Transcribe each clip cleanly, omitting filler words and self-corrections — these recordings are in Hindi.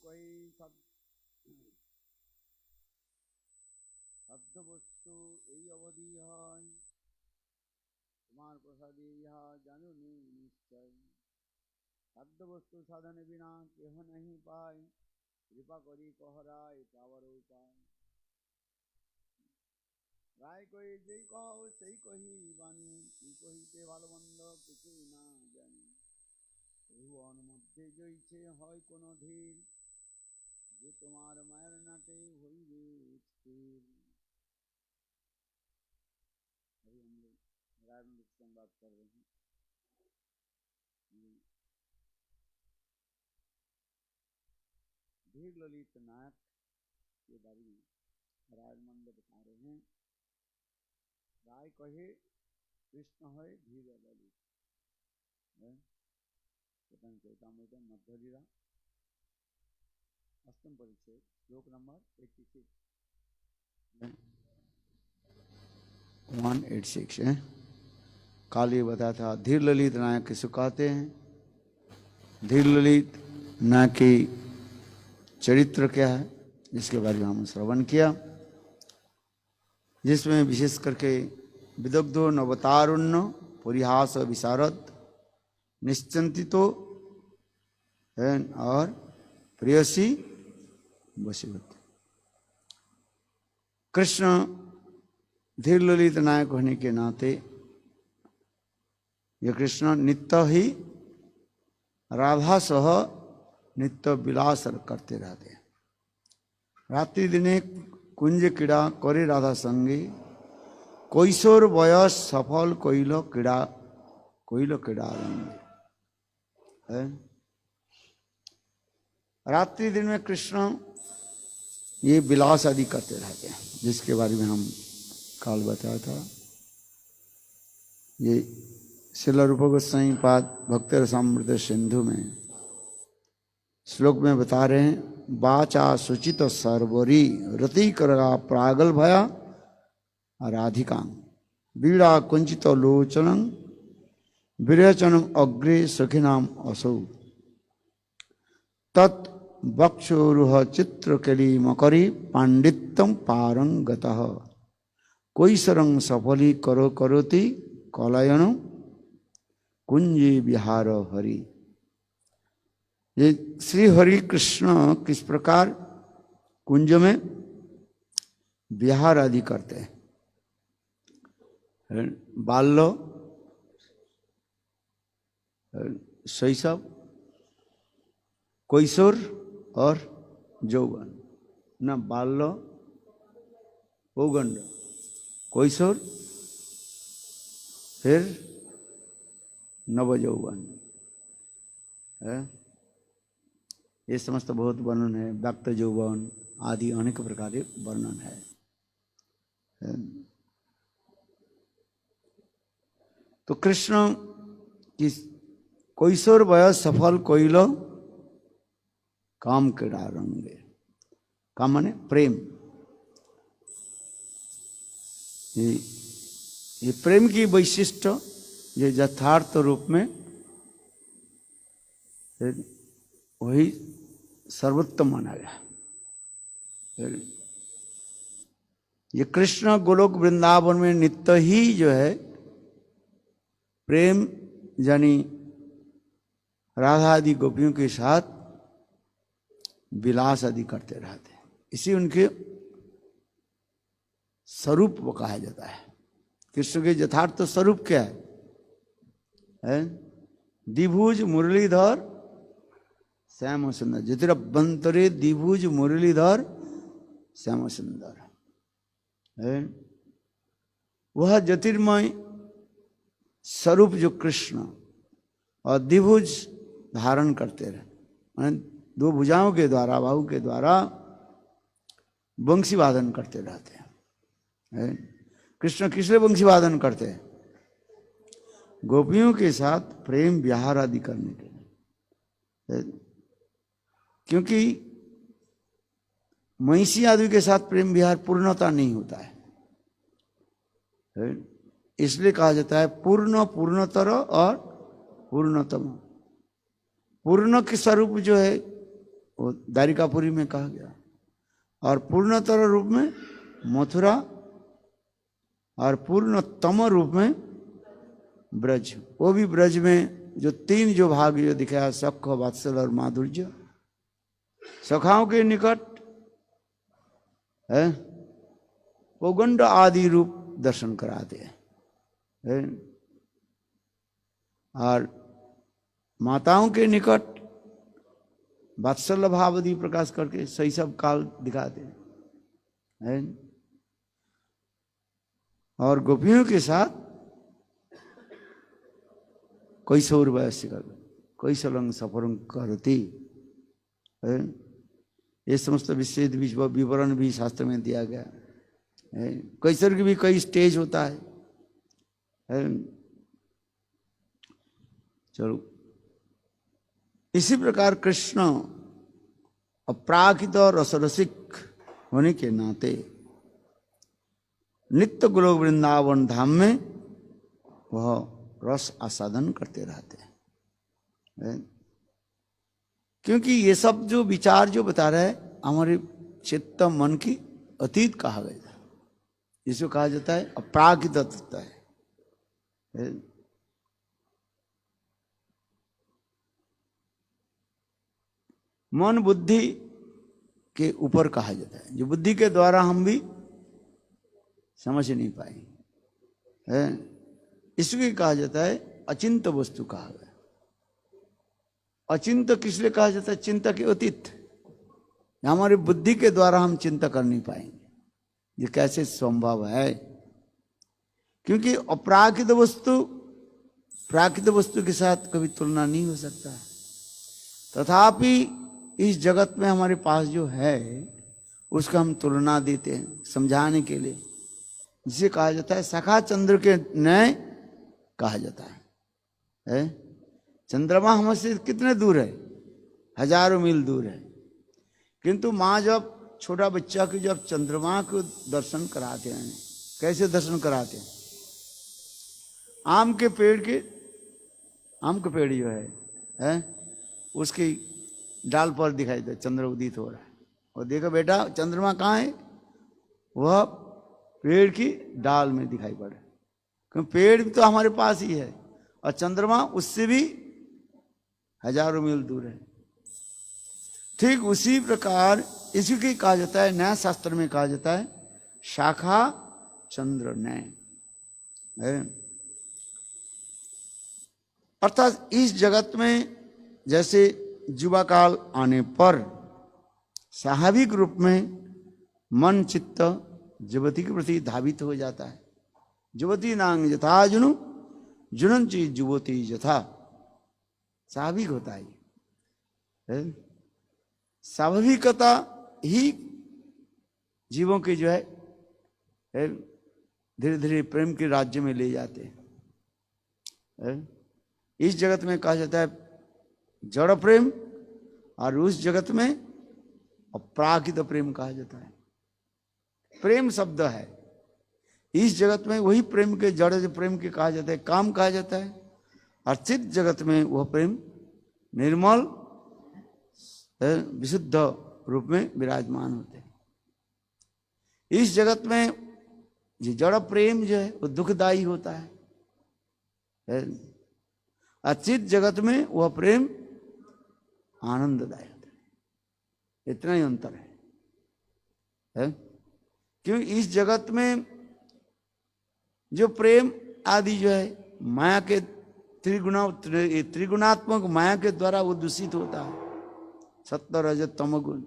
কহি শব্দ বস্তু এই অবধি হয়, তোমার প্রসাদে ইহা জানুনি নিশ্চয়। শব্দ বস্তু সাধনে বিনা কেহ नहीं পায়, কৃপা করি কহরায় পাওয়ার উপায়। রায় কহি যেই কহ সেই কহি বাণী, কি কহিতে ভালো মন্দ কিছুই না জানি। ভুবন মধ্যে জইছে হয় কোন ধীর, যে তোমার মায়ের নাটে হইবে স্থির। अभी हम लोग राजनीतिक की बात कर रहे हैं। धीर ललित नायक के बारे में राजमंद बता रहे हैं। राय कहे कृष्ण है धीर ललित मध्यलीला अष्टम परिचय श्लोक नंबर 186 है। काल ये बताया था धीर ललित नायक किसको कहते हैं। धीर ललित नायक की चरित्र क्या है जिसके बारे में हम श्रवण किया, जिसमें विशेष करके विदग्धो नवतारुण्य परिहास विशारद निश्चिंतितो और प्रेयसी वशीवत। कृष्ण धीर ललित नायक होने के नाते यह कृष्ण नित्य ही राधा सह नित्य विलास करते रहते हैं। रात्रि दिने कुंज क्रीड़ा करे राधा संगे, কৈশোর বয়স सफल কইল ক্রীড়া है। रात्रि दिन में कृष्ण ये विलास आदि करते रहते हैं, जिसके बारे में हम काल बताया था। ये श्रील रूप गोस्वामी पाद भक्त रसामृत सिंधु में श्लोक में बता रहे हैं, वाचा सुचित सर्वरी रति करगा प्रागल भया राधिका बीड़ा कुंचित लोचनं विरचनम अग्रे सखिनाम असौ तत् वक्षोरुह चित्रकली मकरी पांडित्यम पारंगतः कैसरं सफली करोति कलयन कुंजी विहार हरि। ये श्री हरि कृष्ण किस प्रकार कुंज में विहार आदि करते हैं। बाल्य शैशव कैशोर और यौवन, न बाल्य पौगंड कैशोर फिर नवयौवन है। ये समस्त बहुत वर्णन है। व्यक्त यौवन आदि अनेक प्रकार के वर्णन है। तो कृष्ण की কৈশোর বয়স सफल কইল काम क्रीड़ा रंगे। काम माने प्रेम। ये प्रेम की वैशिष्ट ये यथार्थ रूप में वही सर्वोत्तम माना गया। ये कृष्ण गोलोक वृंदावन में नित्य ही जो है प्रेम यानी राधा आदि गोपियों के साथ विलास आदि करते रहते हैं। इसी उनके स्वरूप को कहा जाता है। कृष्ण के यथार्थ स्वरूप क्या है? द्विभुज मुरलीधर श्याम सुंदर। ज्योतिरभ्यंतरे द्विभुज मुरलीधर श्याम सुंदर है। वह ज्योतिर्मय स्वरूप जो कृष्ण और द्विभुज धारण करते रहे, दो भुजाओं के द्वारा बाहु के द्वारा वंशी वादन करते रहते हैं। कृष्ण किसलिए वंशी वादन करते हैं? गोपियों के साथ प्रेम विहार आदि करने के लिए। क्योंकि महिषी आदि के साथ प्रेम विहार पूर्णता नहीं होता है, इसलिए कहा जाता है पूर्ण, पूर्णतर और पूर्णतम। पूर्ण के स्वरूप जो है वो द्वारिकापुरी में कहा गया, और पूर्णतर रूप में मथुरा, और पूर्णतम रूप में ब्रज। वो भी ब्रज में जो तीन जो भाग जो दिखाया, सख, वात्सल और माधुर्य, सखाओं के निकट है, वो गंड आदि रूप दर्शन कराते हैं, और माताओं के निकट वात्सल्य भाव आदि प्रकाश करके शैशव काल दिखाते हैं, और गोपियों के साथ कैशोर वयस्य कर कैशलंग सफरंग करती, ये समस्त विषय विवरण भी शास्त्र में दिया गया है। कैशोर की भी कई स्टेज होता है। चलो, इसी प्रकार कृष्ण अपराकित और रसरसिक होने के नाते नित्य गोलोक वृंदावन धाम में वह रस आस्वादन करते रहते हैं, क्योंकि ये सब जो विचार जो बता रहा है हमारे चित्त मन की अतीत कहा गया, जिसको कहा जाता है अपराकित तत्व है। मन बुद्धि के ऊपर कहा जाता है, जो बुद्धि के द्वारा हम भी समझ नहीं पाए, इसलिए कहा जाता है अचिंत वस्तु कहा गया। अचिंत किस लिए कहा जाता है? चिंता के अतीत, हमारी बुद्धि के द्वारा हम चिंता कर नहीं पाएंगे ये कैसे संभव है, क्योंकि अपराकृत वस्तु प्राकृत वस्तु के साथ कभी तुलना नहीं हो सकता। तथापि इस जगत में हमारे पास जो है उसका हम तुलना देते हैं समझाने के लिए, जिसे कहा जाता है सखा चंद्र के न्याय कहा जाता है। चंद्रमा हमसे कितने दूर है? हजारों मील दूर है, किंतु माँ जब छोटा बच्चा को जब चंद्रमा को दर्शन कराते हैं, कैसे दर्शन कराते हैं? आम के पेड़ जो है उसकी डाल पर दिखाई दे चंद्र उदित हो रहा है, और देखो बेटा चंद्रमा कहाँ है? वह पेड़ की डाल में दिखाई पड़े, क्योंकि पेड़ तो हमारे पास ही है और चंद्रमा उससे भी हजारों मील दूर है। ठीक उसी प्रकार इसी की कहा जाता है, न्याय शास्त्र में कहा जाता है शाखा चंद्र न्याय। अर्थात इस जगत में जैसे युवा काल आने पर स्वाभाविक रूप में मन चित्त युवती के प्रति धावित हो जाता है। युवती नांग यथा जुनु जुनन चीज युवती यथा, स्वाभाविक होता है। स्वाभाविकता ही जीवों के जो है धीरे धीरे प्रेम के राज्य में ले जाते हैं। इस जगत में कहा जाता है जड़ प्रेम, और उस जगत में अपराकित प्रेम कहा जाता है। प्रेम शब्द है, इस जगत में वही प्रेम के जड़ प्रेम के कहा जाता है, काम कहा जाता है, और चित्त जगत में वह प्रेम निर्मल विशुद्ध रूप में विराजमान होते हैं। इस जगत में जो जड़ प्रेम जो है वो दुखदायी होता है, और चित्त जगत में वह प्रेम आनंददायक होता है। इतना ही अंतर है। क्यों? इस जगत में जो प्रेम आदि जो है माया के त्रिगुणात्मक माया के द्वारा वो दूषित होता है, सत्व रजत तमगुण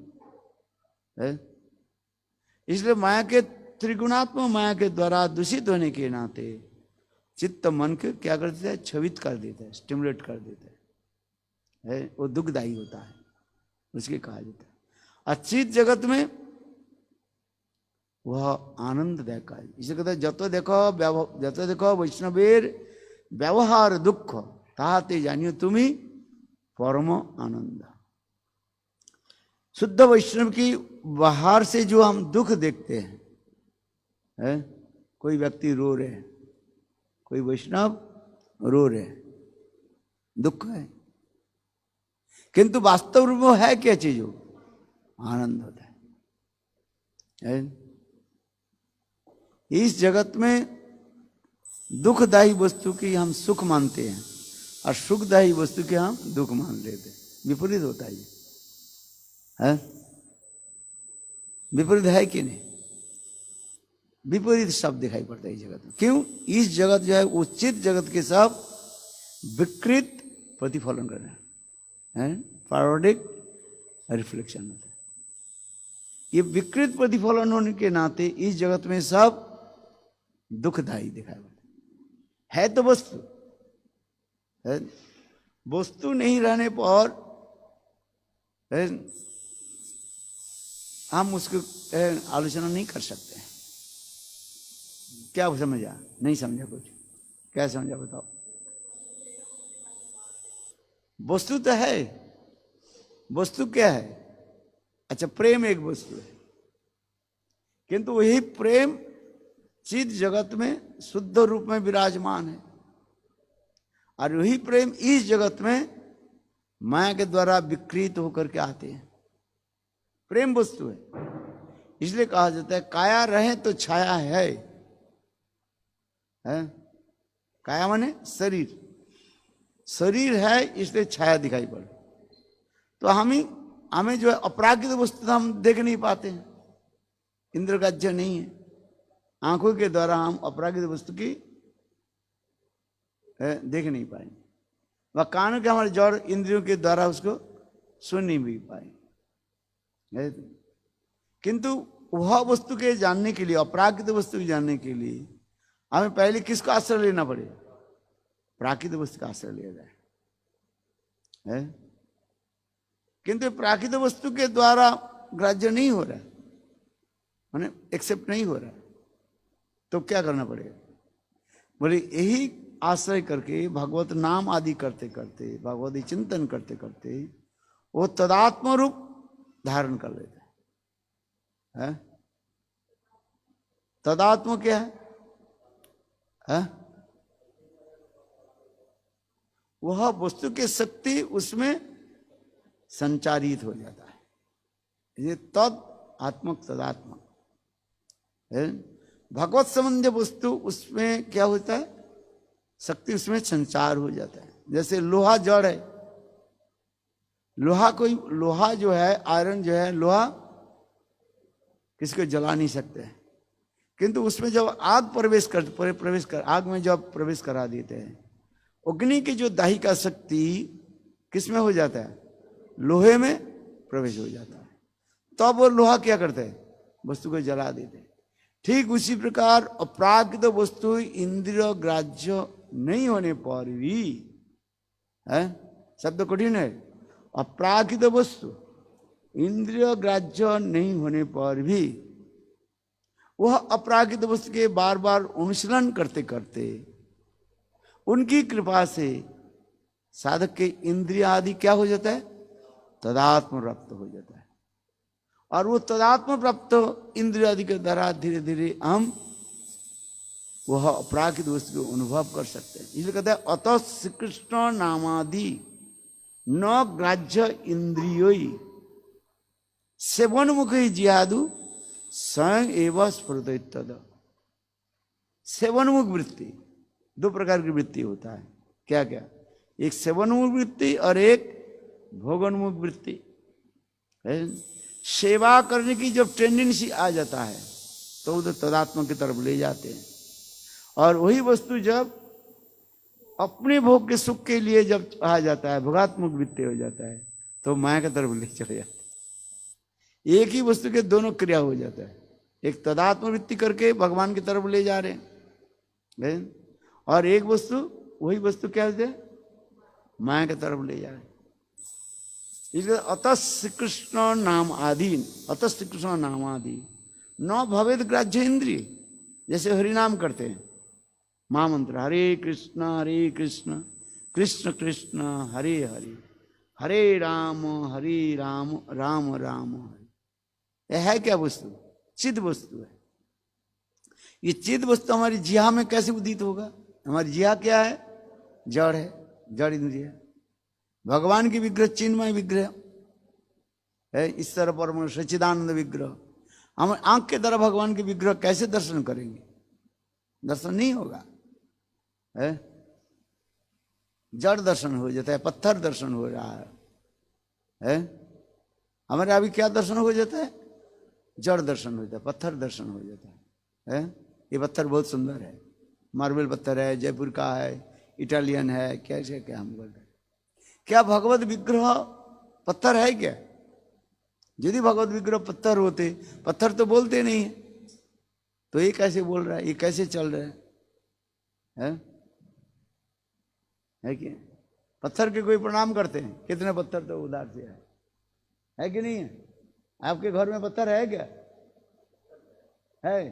है। इसलिए माया के त्रिगुणात्मक माया के द्वारा दूषित होने के नाते चित्त मन के क्या कर देता है? छवित कर देता है, स्टिमुलेट कर देता है, वो दुखदायी होता है, उसके कहा जाता है। अच्छी जगत में वह आनंददायक है। इसे कहते हैं जतो देखो वैष्णवेर व्यवहार दुख ताते जानियो तुम्ही परम आनंद। शुद्ध वैष्णव की बाहर से जो हम दुख देखते हैं, कोई व्यक्ति रो रहे हैं, कोई वैष्णव रो रहे हैं, दुख है, किंतु वास्तव में वो है क्या चीज? हो आनंद होता है। इस जगत में दुखदायी वस्तु की हम सुख मानते हैं और सुखदायी वस्तु के हम दुख मान लेते हैं। विपरीत होता है ये, है? विपरीत है कि नहीं? विपरीत सब दिखाई पड़ता है इस जगत में। क्यों? इस जगत जो है उचित जगत के सब विकृत प्रतिफलन कर रहे हैं, पैरोडिक रिफ्लेक्शन होता है। ये विकृत प्रतिफलन होने के नाते इस जगत में सब दुखदायी दिखाई पड़ता है। तो वस्तु है, वस्तु नहीं रहने पर हम उसको आलोचना नहीं कर सकते हैं। क्या समझा? नहीं समझा कुछ? क्या समझा बताओ? वस्तु तो है, वस्तु क्या है? अच्छा, प्रेम एक वस्तु है, किंतु वही प्रेम चिद जगत में शुद्ध रूप में विराजमान है और वही प्रेम इस जगत में माया के द्वारा विकृत होकर के आते हैं। प्रेम वस्तु है, इसलिए कहा जाता है काया रहे तो छाया है। काया माने शरीर, शरीर है इसलिए छाया दिखाई पड़े। तो हमें जो है अपराकृत वस्तु हम देख नहीं पाते हैं, इंद्रग्राह्य नहीं है। आंखों के द्वारा हम अपराकृत वस्तु की देख नहीं पाएंगे, वह कानों के हमारे जड़ इंद्रियों के द्वारा उसको सुन नहीं भी पाएंगे। किंतु वह वस्तु के जानने के लिए, अपराकृत वस्तु के जानने के लिए हमें पहले किसका आश्रय लेना पड़ेगा? प्राकृतिक वस्तु का आश्रय लिया जाए है? किंतु प्राकृतिक वस्तु के द्वारा ग्राह्य नहीं हो रहा है, माने एक्सेप्ट नहीं हो रहा है, तो क्या करना पड़ेगा? बोले यही आश्रय करके भगवत नाम आदि करते करते, भगवती चिंतन करते करते वो तदात्म रूप धारण कर लेता है। तदात्म क्या है? वह वस्तु की शक्ति उसमें संचारित हो जाता है। ये तद आत्मक तदात्मक है। भगवत संबंधी वस्तु उसमें क्या होता है? शक्ति उसमें संचार हो जाता है। जैसे लोहा जड़ है, लोहा जो है, आयरन जो है, लोहा किसको जला नहीं सकते हैं, किंतु उसमें जब आग आग में जब प्रवेश करा देते हैं, अग्नि की जो दाहिका शक्ति किसमें हो जाता है? लोहे में प्रवेश हो जाता है। तब वो लोहा क्या करता है? वस्तु को जला देते हैं। ठीक उसी प्रकार अपराकृत वस्तु इंद्रिय ग्राह्य नहीं होने पर भी है, शब्द कठिन है, अपराकृत वस्तु इंद्रिय ग्राह्य नहीं होने पर भी वह अपराकृत वस्तु के बार बार अनुशीलन करते करते उनकी कृपा से साधक के इंद्रिय आदि क्या हो जाता है? तदात्म प्राप्त हो जाता है। और वो तदात्म प्राप्त इंद्रिय आदि के द्वारा धीरे धीरे हम वह अपराकृत वस्तु को अनुभव कर सकते हैं। इसलिए कहते हैं अतः श्री कृष्ण नामादि न ग्राह्य इंद्रियों सेवनमुख जियादु स्वयं एवं स्फुरत। सेवनमुख वृत्ति, दो प्रकार की वृत्ति होता है। क्या क्या? एक सेवनमुख वृत्ति और एक भोगनमुख वृत्ति है। सेवा करने की जब टेंडेंसी आ जाता है तो उधर तदात्मा की तरफ ले जाते हैं, और वही वस्तु जब अपने भोग के सुख के लिए जब आ जाता है, भोगात्मक वृत्ति हो जाता है, तो माया की तरफ ले चले जाते हैं। एक ही वस्तु के दोनों क्रिया हो जाता है। एक तदात्म वृत्ति करके भगवान की तरफ ले जा रहे हैं, और एक वस्तु, वही वस्तु क्या होती है? माया की तरफ ले जा रहे हैं। इसलिए अतः श्री कृष्ण नाम आदि, अतः श्री कृष्ण नाम आदि न भवेद ग्राह्य इंद्रिय। जैसे हरिनाम करते हैं, महामंत्र हरे कृष्ण कृष्ण कृष्ण हरे हरे, हरे राम राम राम हरे। यह है क्या वस्तु? चिद वस्तु है। ये चिद वस्तु हमारी जिहा में कैसे उदित होगा? हमारी जिहा क्या है? जड़ है, जड़ इंद्रिय है। भगवान की विग्रह चिन्मय विग्रह, है। इस तरह परम सच्चिदानंद विग्रह, हम आंख के द्वारा भगवान के विग्रह कैसे दर्शन करेंगे? दर्शन नहीं होगा, है। जड़ दर्शन हो जाता है, पत्थर दर्शन हो रहा है। हमारे अभी क्या दर्शन हो जाता है? जड़ दर्शन हो जाता है, पत्थर दर्शन हो जाता है। ये पत्थर बहुत सुंदर है, मार्बल पत्थर है, जयपुर का है, इटालियन है, कैसे क्या हम बोल रहे? क्या भगवत विग्रह पत्थर है क्या? यदि भगवत विग्रह पत्थर होते, पत्थर तो बोलते नहीं है, तो ये कैसे बोल रहा है, ये कैसे चल रहा है कि? पत्थर के कोई प्रणाम करते हैं? कितने पत्थर तो उधार से है कि नहीं है? आपके घर में पत्थर है क्या? है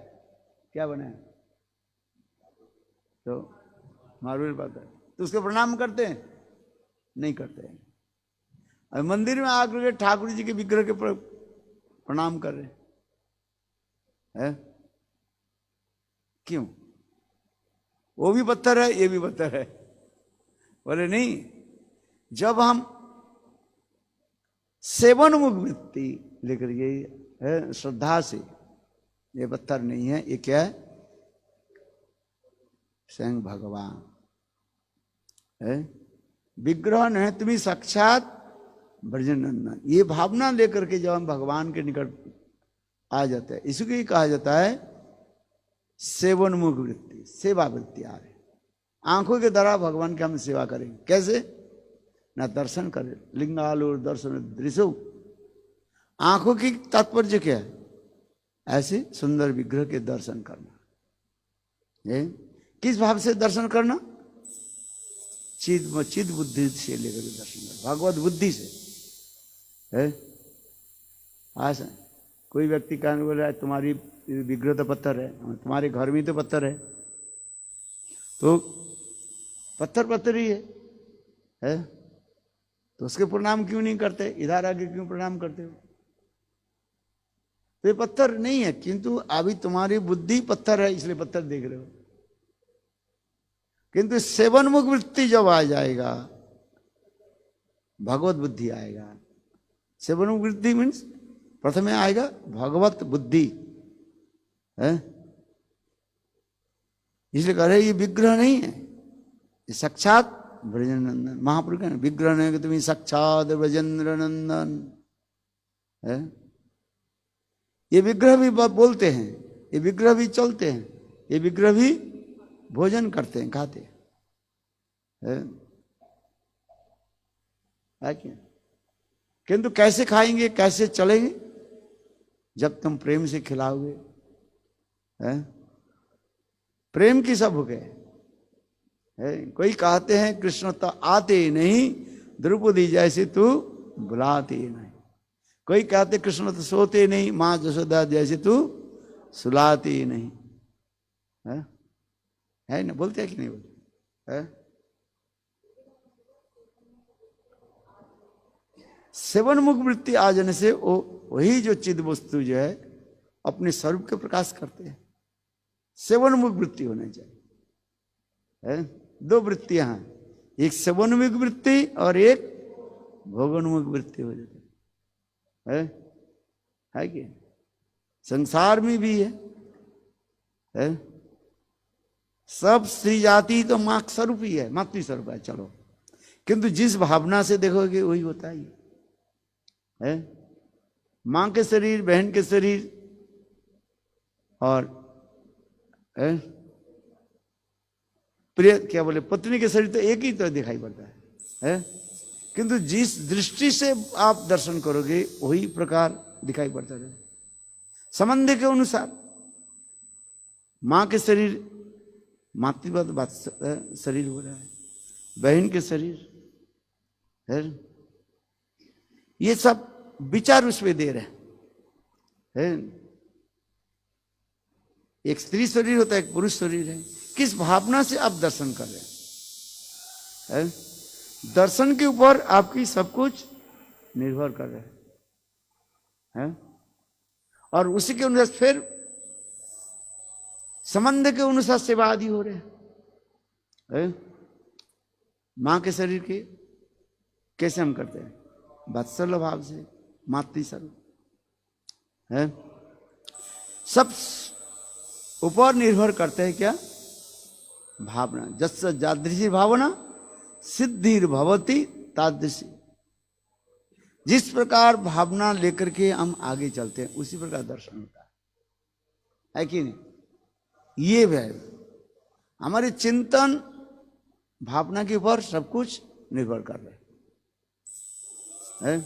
क्या बना है? तो मार्बल पत्थर, तो उसके प्रणाम करते हैं? नहीं करते हैं। और मंदिर में आकर के ठाकुर जी के विग्रह के प्रणाम कर रहे हैं, क्यों? वो भी पत्थर है, ये भी पत्थर है। बोले नहीं, जब हम सेवन मुख वृत्ति लेकर ये है श्रद्धा से, ये पत्थर नहीं है, ये क्या है? स्वयं भगवान है। विग्रह नहीं, तुम्हें साक्षात ब्रजनंदन, ये भावना लेकर के जब हम भगवान के निकट आ जाते हैं, इसी को ही कहा जाता है सेवन मुख वृत्ति, सेवा वृत्ति आ रही। आंखों के द्वारा भगवान की हम सेवा करेंगे, कैसे? ना दर्शन करें, लिंगालोर दर्शन दृश्यो, आंखों की तात्पर्य क्या है? ऐसे सुंदर विग्रह के दर्शन करना। किस भाव से दर्शन करना? चिद बुद्धि से लेकर के दर्शन करना, भगवत बुद्धि से है। आज कोई व्यक्ति कहने बोल रहा है तुम्हारी विग्रह तो पत्थर है, तुम्हारे घर में तो पत्थर है, तो पत्थर पत्थर ही है, तो उसके प्रणाम क्यों नहीं करते? इधर आगे क्यों प्रणाम करते हो? तो ये पत्थर नहीं है, किंतु अभी तुम्हारी बुद्धि पत्थर है, इसलिए पत्थर देख रहे हो। किंतु सेवन मुख वृत्ति जब आ जाएगा, भगवत बुद्धि आएगा। सेवन मुख वृत्ति मीन्स प्रथम आएगा भगवत बुद्धि है, इसलिए कह रहे ये विग्रह नहीं है, ये साक्षात ब्रजनंदन। महाप्रभु कहते विग्रह नहीं कि तुम्हें साक्षात ब्रजेंद्र नंदन है। ये विग्रह भी बोलते हैं, ये विग्रह भी चलते हैं, ये विग्रह भी भोजन करते हैं, खाते हैं, है क्या? किंतु कैसे खाएंगे, कैसे चलेंगे? जब तुम प्रेम से खिलाओगे, है? प्रेम की सब भूखे है। कोई कहते हैं कृष्ण तो आते नहीं, द्रौपदी जैसे तू बुलाते नहीं। कोई कहते कृष्ण तो सोते नहीं, माँ जसोदा जैसे तू सुलाते नहीं, है ना? बोलते हैं कि नहीं बोलते? है? सेवन मुख वृत्ति आ जाने से वो वही जो चिद वस्तु जो है अपने स्वरूप के प्रकाश करते हैं। सेवन मुख वृत्ति होनी चाहिए, है? दो वृत्तियां हैं, एक सेवन मुख वृत्ति और एक भोगोन्मुख वृत्ति हो जाती है कि? संसार में भी है? सब स्त्री जाति तो माँ स्वरूप ही है, मातृ स्वरूप है, चलो, किंतु जिस भावना से देखोगे वही होता ही है। माँ के शरीर, बहन के शरीर और प्रिय क्या बोले पत्नी के शरीर तो एक ही तो दिखाई पड़ता है? किंतु जिस दृष्टि से आप दर्शन करोगे वही प्रकार दिखाई पड़ता है। संबंध के अनुसार माँ के शरीर मातृवत शरीर हो रहा है, बहन के शरीर है, ये सब विचार उसमें दे रहे हैं। एक स्त्री शरीर होता है, एक पुरुष शरीर है। किस भावना से आप दर्शन कर रहे हैं? दर्शन के ऊपर आपकी सब कुछ निर्भर कर रहा है, और उसी के अनुसार फिर संबंध के अनुसार सेवा आदि हो रहे हैं। मां के शरीर के कैसे हम करते हैं? वात्सल्य भाव से, मातृ सर्व है। सब ऊपर निर्भर करते हैं क्या? भावना। जस जादृशी भावना सिद्धिर भवती तादृशी। जिस प्रकार भावना लेकर के हम आगे चलते हैं उसी प्रकार दर्शन होता है कि नहीं? ये है हमारे चिंतन भावना के ऊपर सब कुछ निर्भर कर रहे है।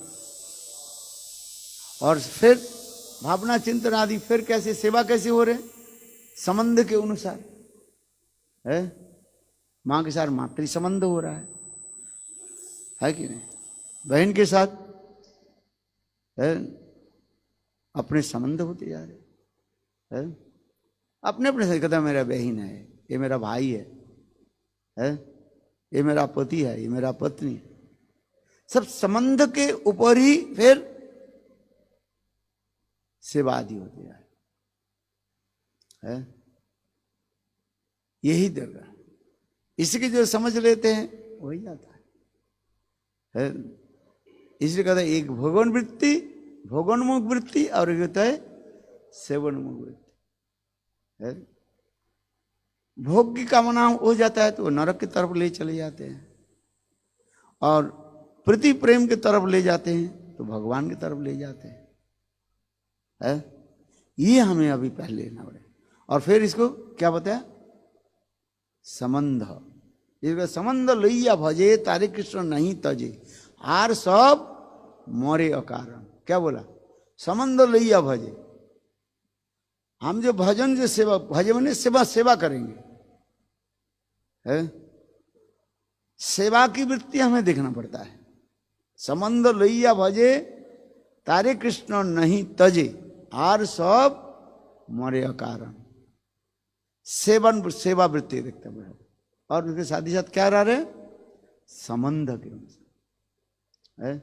और फिर भावना चिंतन आदि फिर कैसे सेवा कैसे हो रहे? संबंध के अनुसार है। मां के साथ मातृ संबंध हो रहा है कि नहीं? बहन के साथ है अपने संबंध होते जा रहे है। अपने अपने से कहता मेरा बहन है, ये मेरा भाई है, ये मेरा पति है, ये मेरा पत्नी है। सब संबंध के ऊपर ही फिर सेवा आदि होती है। यही दर्गा इसकी जो समझ लेते हैं वही जाता है। इसलिए कहता है एक भोगन वृत्ति, भोगोन्मुख वृत्ति, और एक होता है सेवनमुख वृत्ति है। भोग की कामना हो जाता है तो नरक की तरफ ले चले जाते हैं, और प्रति प्रेम की तरफ ले जाते हैं तो भगवान की तरफ ले जाते हैं है? ये हमें अभी पहले लेना पड़े। और फिर इसको क्या बताया? संबंध। इसका संबंध लइया भजे तारे कृष्ण नहीं तजे, आर सब मोरे अकारण। क्या बोला? संबंध लइया भजे। हम जो भजन जो सेवा, भजन मैंने सेवा करेंगे है। सेवा की वृत्ति हमें देखना पड़ता है। संबंध लइया भजे तारे कृष्ण नहीं तजे, आर सब मोरे अकारण। सेवा वृत्ति देखते हैं। और उनके साथ ही साथ क्या रह रहे? संबंध के अनुसार है।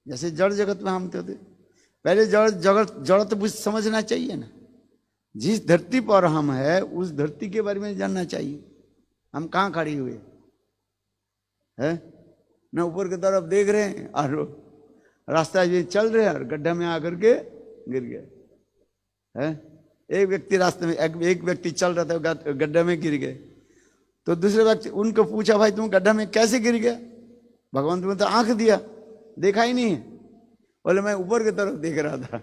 जैसे जड़ जगत में हम थे, पहले जड़ तो समझना चाहिए ना। जिस धरती पर हम है उस धरती के बारे में जानना चाहिए। हम कहाँ खड़ी हुए है ना? ऊपर की तरफ देख रहे हैं और रास्ता ये चल रहे हैं और गड्ढा में आकर के गिर गए है। एक व्यक्ति रास्ते में, एक व्यक्ति चल रहा था, गड्ढा में गिर गए। तो दूसरे व्यक्ति उनको पूछा भाई तुम गड्ढा में कैसे गिर गया? भगवान तुम्हें तो आंख दिया, देखा ही नहीं है। बोले मैं ऊपर की तरफ देख रहा था।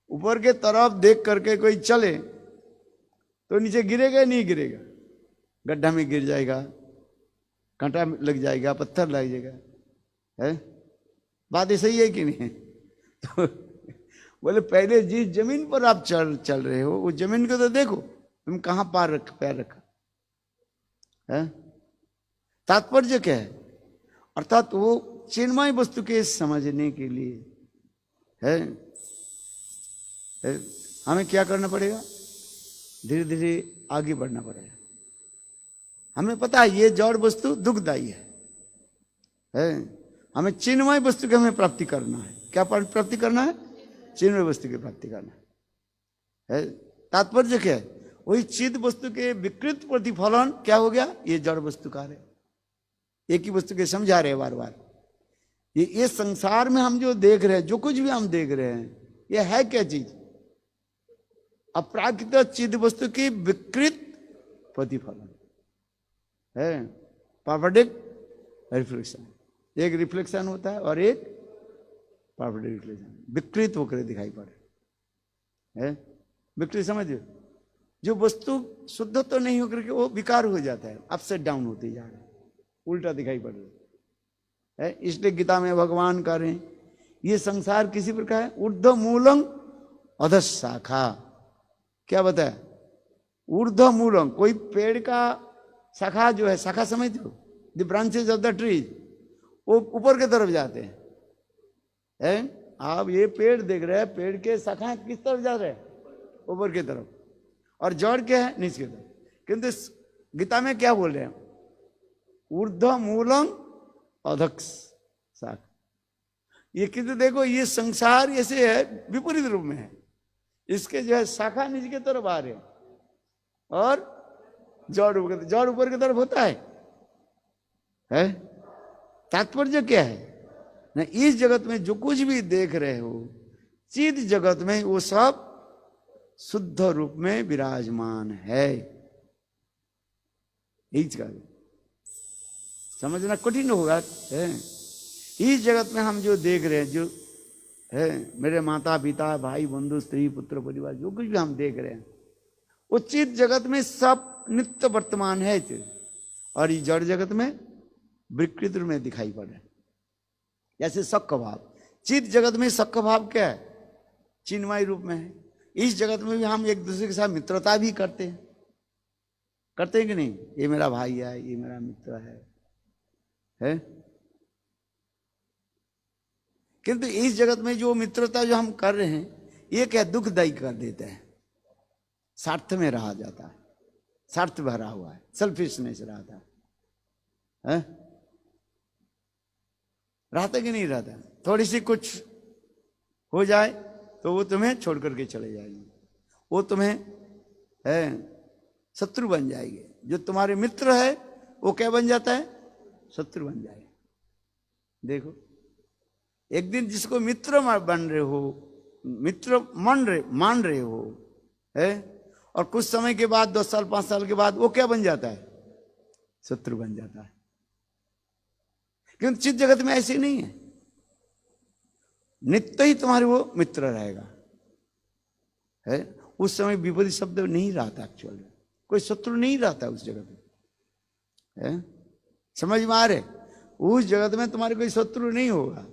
ऊपर के तरफ देख करके कोई चले तो नीचे गिरेगा नहीं गिरेगा? गड्ढा में गिर जाएगा, कांटा लग जाएगा, पत्थर लग जाएगा है। बात ये सही है कि नहीं? तो बोले पहले जिस जमीन पर आप चल रहे हो उस जमीन को तो देखो, तुम कहां पैर रखा है। तात्पर्य क्या है? अर्थात वो चिन्मय वस्तु के समझने के लिए है हमें क्या करना पड़ेगा? धीरे धीरे आगे बढ़ना पड़ेगा। हमें पता है ये जड़ वस्तु दुखदायी है। हमें चिन्मय वस्तु की हमें प्राप्ति करना है। क्या प्राप्ति करना है? चिन्मय वस्तु की प्राप्ति करना है। तात्पर्य क्या है? वही चिद वस्तु के विकृत प्रतिफलन क्या हो गया? ये जड़ वस्तु का है। एक ही वस्तु के समझा रहे बार बार। ये संसार में हम जो देख रहे हैं, जो कुछ भी हम देख रहे हैं, ये है क्या चीज? अपराकृत चिद वस्तु की विकृत प्रतिफलन है। परवर्डिक रिफ्लेक्शन। एक रिफ्लेक्शन होता है और एक परवर्डिक रिफ्लेक्शन। विकृत होकर दिखाई पड़े है। विकृत समझिए, जो वस्तु शुद्ध तो नहीं होकर के वो विकार हो जाता है, अपसेट डाउन होते जा रहे हैं, उल्टा दिखाई पड़ रहा है। इसलिए गीता में भगवान कह रहे हैं ये संसार किसी प्रकार है ऊर्ध्व मूलम अधः शाखा। क्या बताया? ऊर्ध्व मूलम। कोई पेड़ का शाखा जो है, शाखा समझते हो, the branches of the trees, वो ऊपर की तरफ जाते हैं। आप ये पेड़ देख रहे हैं, पेड़ के शाखा किस तरफ जा रहे हैं? ऊपर की तरफ। और जड़ क्या है? नीचे की तरफ। किंतु गीता में क्या बोल रहे हैं? ऊर्ध्व मूलम अधः शाखा। ये किंतु देखो ये संसार ऐसे है, विपरीत रूप में है। इसके जो है शाखा नीचे की तरफ आ रहे हैं और जड़ ऊपर की तरफ होता है। तात्पर्य क्या है? न इस जगत में जो कुछ भी देख रहे हो, चिद जगत में वो सब शुद्ध रूप में विराजमान है। समझना कठिन होगा है। इस जगत में हम जो देख रहे हैं, जो है मेरे माता पिता भाई बंधु स्त्री पुत्र परिवार जो कुछ भी हम देख रहे हैं, वो चित जगत में सब नित्य वर्तमान है, और इस जड़ जगत में विकृत रूप में दिखाई पड़ रहा है। जैसे सक्क भाव, चित जगत में सक्क भाव क्या है? चिन्मय रूप में है। इस जगत में भी हम एक दूसरे के साथ मित्रता भी करते हैं कि नहीं? ये मेरा भाई है, ये मेरा मित्र है? किंतु इस जगत में जो मित्रता जो हम कर रहे हैं, ये क्या दुखदायी कर देते हैं। स्वार्थ में रहा जाता है, स्वार्थ भरा हुआ है, सेल्फिशनेस रहता है? रहता कि नहीं रहता? थोड़ी सी कुछ हो जाए तो वो तुम्हें छोड़ करके चले जाएंगे, वो तुम्हें शत्रु बन जाएंगे। जो तुम्हारे मित्र है वो क्या बन जाता है? शत्रु बन जाएगा। देखो, एक दिन जिसको मित्र बन रहे हो, मित्र मान रहे हो है, और कुछ समय के बाद 10 साल 5 साल के बाद वो क्या बन जाता है? शत्रु बन जाता है। क्योंकि चित्त जगत में ऐसे नहीं है, नित्य ही तुम्हारे वो मित्र रहेगा है। उस समय विपरीत शब्द नहीं रहता, एक्चुअल में कोई शत्रु नहीं रहता उस जगत में है। समझ में आ रहे? उस जगत में तुम्हारे कोई शत्रु नहीं होगा,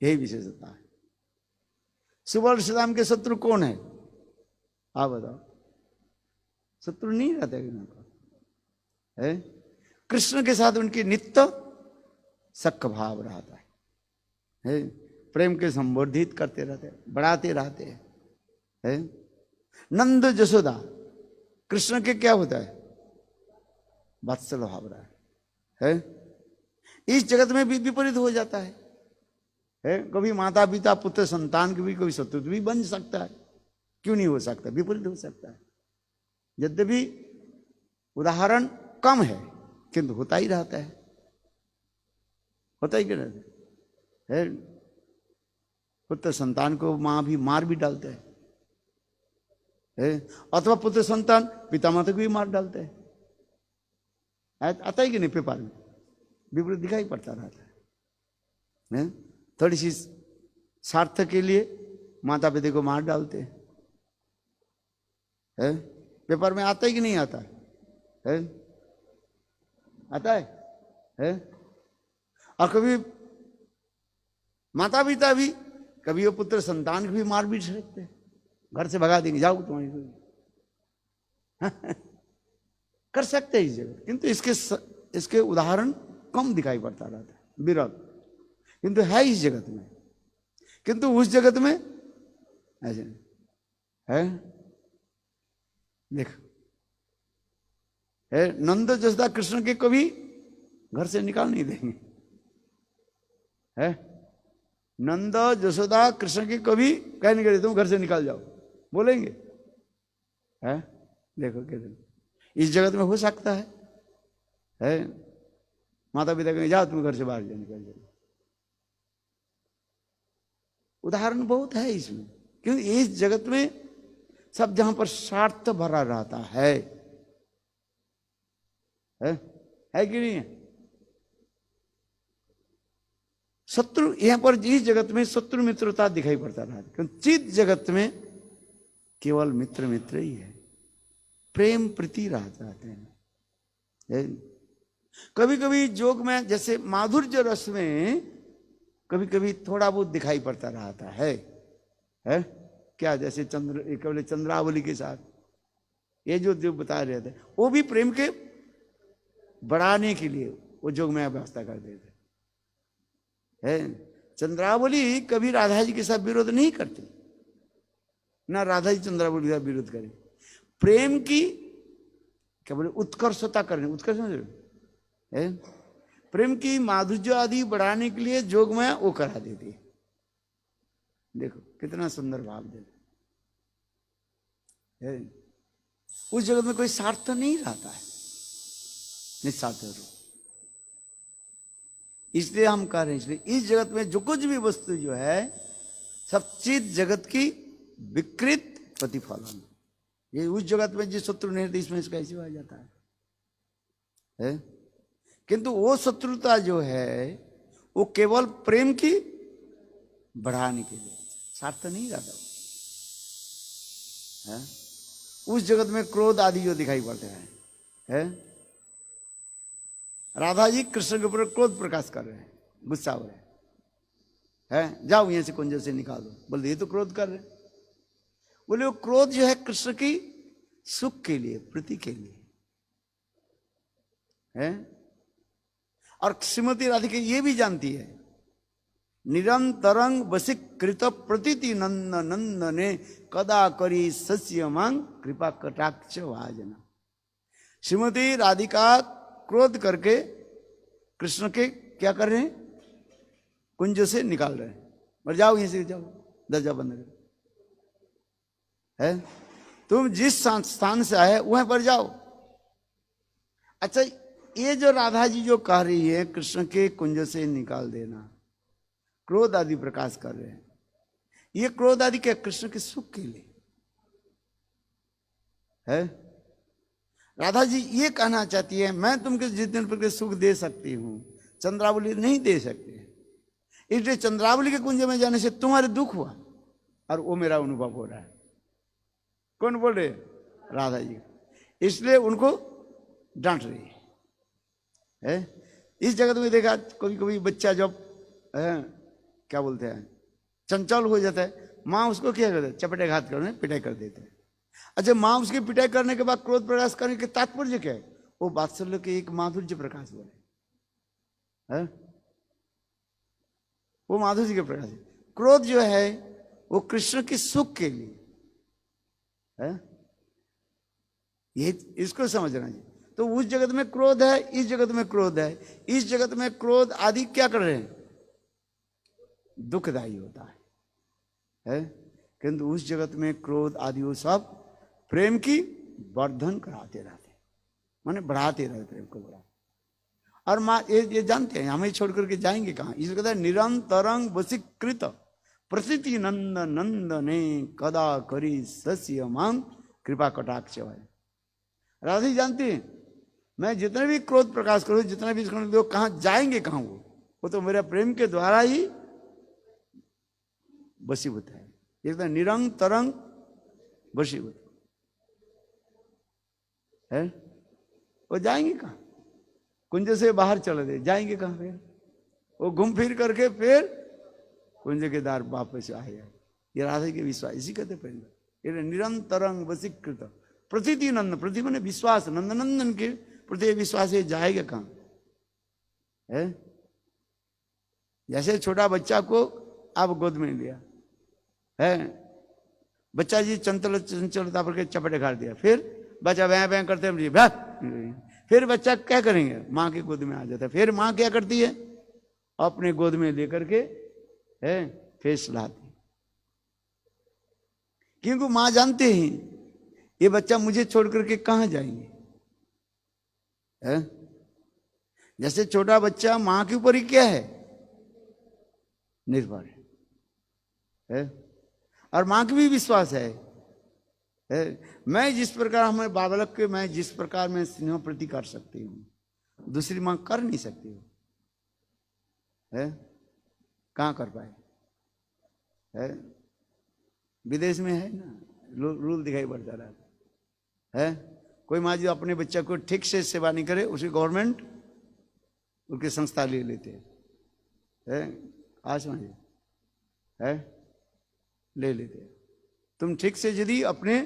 यही विशेषता है। सुबह श्रीराम के शत्रु कौन है? आप बताओ। शत्रु नहीं रहता है। कृष्ण के साथ उनकी नित्य सख्त भाव रहता है, प्रेम के संबोधित करते रहते हैं, बढ़ाते रहते हैं। नंद जसोदा कृष्ण के क्या होता है? वात्सल्य भाव रहा है। इस जगत में भी विपरीत हो जाता है। कभी माता पिता पुत्र संतान के भी कोई शत्रु भी बन सकता है, क्यों नहीं हो सकता? विपरीत हो सकता है। यद्यपि उदाहरण कम है किंतु होता ही रहता है, होता ही क्या रहता है। पुत्र संतान को मां भी मार भी डालते हैं, अथवा पुत्र संतान पिता माता को भी मार डालते हैं। आता है कि नहीं? पेपर में विपरीत दिखाई पड़ता रहता है। थोड़ी सी स्वार्थ के लिए माता पिता को मार डालते हैं। पेपर में आता है कि नहीं आता है? आता है? और कभी माता पिता भी, कभी वो पुत्र संतान को भी मार भी सकते हैं, घर से भगा देंगे, जाओ तुम्हारी कर सकते हैं इस जगह। किंतु इसके उदाहरण कम दिखाई पड़ता रहता है, विरल, किंतु है इस जगत में। किंतु उस जगत में ऐसे है। देख, नंद जसोदा कृष्ण के कभी घर से निकाल नहीं देंगे, है? नंद जसोदा कृष्ण के कभी कह नहीं करे तुम घर से निकाल जाओ, बोलेंगे? है? देखो कैसे इस जगत में हो सकता है? माता पिता कहेंगे जाओ तुम घर से बाहर निकल जाओ। उदाहरण बहुत है इसमें, क्योंकि इस जगत में सब जहां पर स्वार्थ भरा रहता है कि नहीं है? शत्रु यहां पर इस जगत में शत्रु मित्रता दिखाई पड़ता रहा, क्योंकि चित जगत में केवल मित्र मित्र ही है, प्रेम प्रीति रह जाते हैं। कभी कभी जोग में जैसे माधुर्य रस में कभी कभी थोड़ा बहुत दिखाई पड़ता रहता है क्या? जैसे केवल चंद्रावली के साथ ये जो बता रहे थे, वो भी प्रेम के बढ़ाने के लिए वो जोग में व्यवस्था कर देते है। चंद्रावली कभी राधा जी के साथ विरोध नहीं करती, ना राधा जी चंद्रावली के साथ विरोध करें। प्रेम की क्या बोले उत्कर्षता करने, उत्कर्ष है, प्रेम की माधुर्य आदि बढ़ाने के लिए जोग में वो करा देती है। देखो कितना सुंदर भाव देते है। उस जगत में कोई स्वार्थ नहीं रहता है, निस्वार्थ रूप। इसलिए हम कह रहे हैं, इसलिए इस जगत में जो कुछ भी वस्तु जो है सब चीज जगत की विकृत प्रतिफलन। ये उस जगत में जो शत्रु नहीं रहती इसमें इसका कैसे आ जाता है? किंतु वो शत्रुता जो है वो केवल प्रेम की बढ़ाने के लिए, स्वार्थ नहीं रहता है। उस जगत में क्रोध आदि जो दिखाई पड़ते हैं, राधा जी कृष्ण के ऊपर क्रोध प्रकाश कर रहे हैं, गुस्सा हो रहे हैं, जाओ यहां से कुंज से निकाल दो। बोले ये तो क्रोध कर रहे हैं। बोले वो क्रोध जो है कृष्ण की सुख के लिए, प्रीति के लिए है। और श्रीमती राधिका ये भी जानती है, निरंतरंग वशीकृत प्रतीति नंद नंदने कदा करी सस्य मांग कृपा कटाक्ष भाजना। श्रीमती राधिका क्रोध करके कृष्ण के क्या कर रहे हैं, कुंज से निकाल रहे हैं। मर जाओ यहीं से, जाओ दरजा बंद कर है, तुम जिस स्थान से आए वहां पर जाओ। अच्छा, ये जो राधा जी जो कह रही है कृष्ण के कुंज से निकाल देना, क्रोध आदि प्रकाश कर रहे हैं, ये क्रोध आदि क्या कृष्ण के सुख के लिए है। राधा जी ये कहना चाहती है मैं तुमको जितने प्रकार सुख दे सकती हूं चंद्रावली नहीं दे सकते, इसलिए चंद्रावली के कुंज में जाने से तुम्हारे दुख हुआ और वो मेरा अनुभव हो रहा है। कौन बोल रहे? राधा जी। इसलिए उनको डांट रही है। इस जगत में देखा कभी कभी बच्चा जब क्या बोलते हैं चंचल हो जाता है, माँ उसको क्या करते, चपटे घात करने पिटाई कर देते हैं। अच्छा, माँ उसकी पिटाई करने के बाद क्रोध प्रकाश करने के तात्पर्य क्या है? वो वात्सल्य के एक माधुर्य प्रकाश बोले, वो माधुर्य के प्रकाश है। क्रोध जो है वो कृष्ण के सुख के लिए है, ये इसको समझना चाहिए। तो उस जगत में क्रोध है, इस जगत में क्रोध है। इस जगत में क्रोध आदि क्या कर रहे हैं, दुखदायी होता है। किंतु उस जगत में क्रोध आदि वो सब प्रेम की वर्धन कराते रहते, माने बढ़ाते रहते, प्रेम को बढ़ाते। और माँ ये जानते हैं हमें छोड़ करके जाएंगे कहाँ, इसलिए कहता है निरंतरंग वशीकृत प्रसिद्धि नंद नंदने कदा करी सस्य मांग कृपा कटाक्ष। राधे जानती है मैं जितने भी क्रोध प्रकाश करूं, जितना भी कहाँ जाएंगे कहाँ, वो तो मेरा प्रेम के द्वारा ही वशीभूत है। एकदम निरंतरंग वशीभूत है। वो जाएंगे कहाँ, कुंज से बाहर चले गए, जाएंगे कहाँ फिर? वो घूम फिर करके फिर कुंज के द्वार वापस आएगा। ये राधा के विश्वास, इसी कहते पहले ये निरंतरंग वशीकृत प्रतीति नंद, प्रति मैंने विश्वास, नंदनंदन के प्रति विश्वास है, जाएगा कहाँ है? जैसे छोटा बच्चा को आप गोद में लिया है, बच्चा जी चंचलता पर चपटे खाड़ दिया, फिर बच्चा वह वह करते हैं, फिर बच्चा क्या करेंगे, माँ की गोद में आ जाता है। फिर माँ क्या करती है, अपने गोद में लेकर के है फिर सुलाती, क्योंकि माँ जानते ही ये बच्चा मुझे छोड़ करके कहाँ जाएंगे है? जैसे छोटा बच्चा माँ के ऊपर ही क्या है, निर्भर है। और माँ की भी विश्वास है, मैं जिस प्रकार हमारे बालक के मैं जिस प्रकार मैं स्नेह प्रति कर सकती हूँ दूसरी माँ कर नहीं सकती है, कहाँ कर पाए है? विदेश में है ना रूल दिखाई पड़ता रहा है। कोई माँ जो अपने बच्चा को ठीक से सेवा नहीं करे उसे गवर्नमेंट उनकी संस्था ले लेते है, आज समझिए है, ले लेते हैं। तुम ठीक से यदि अपने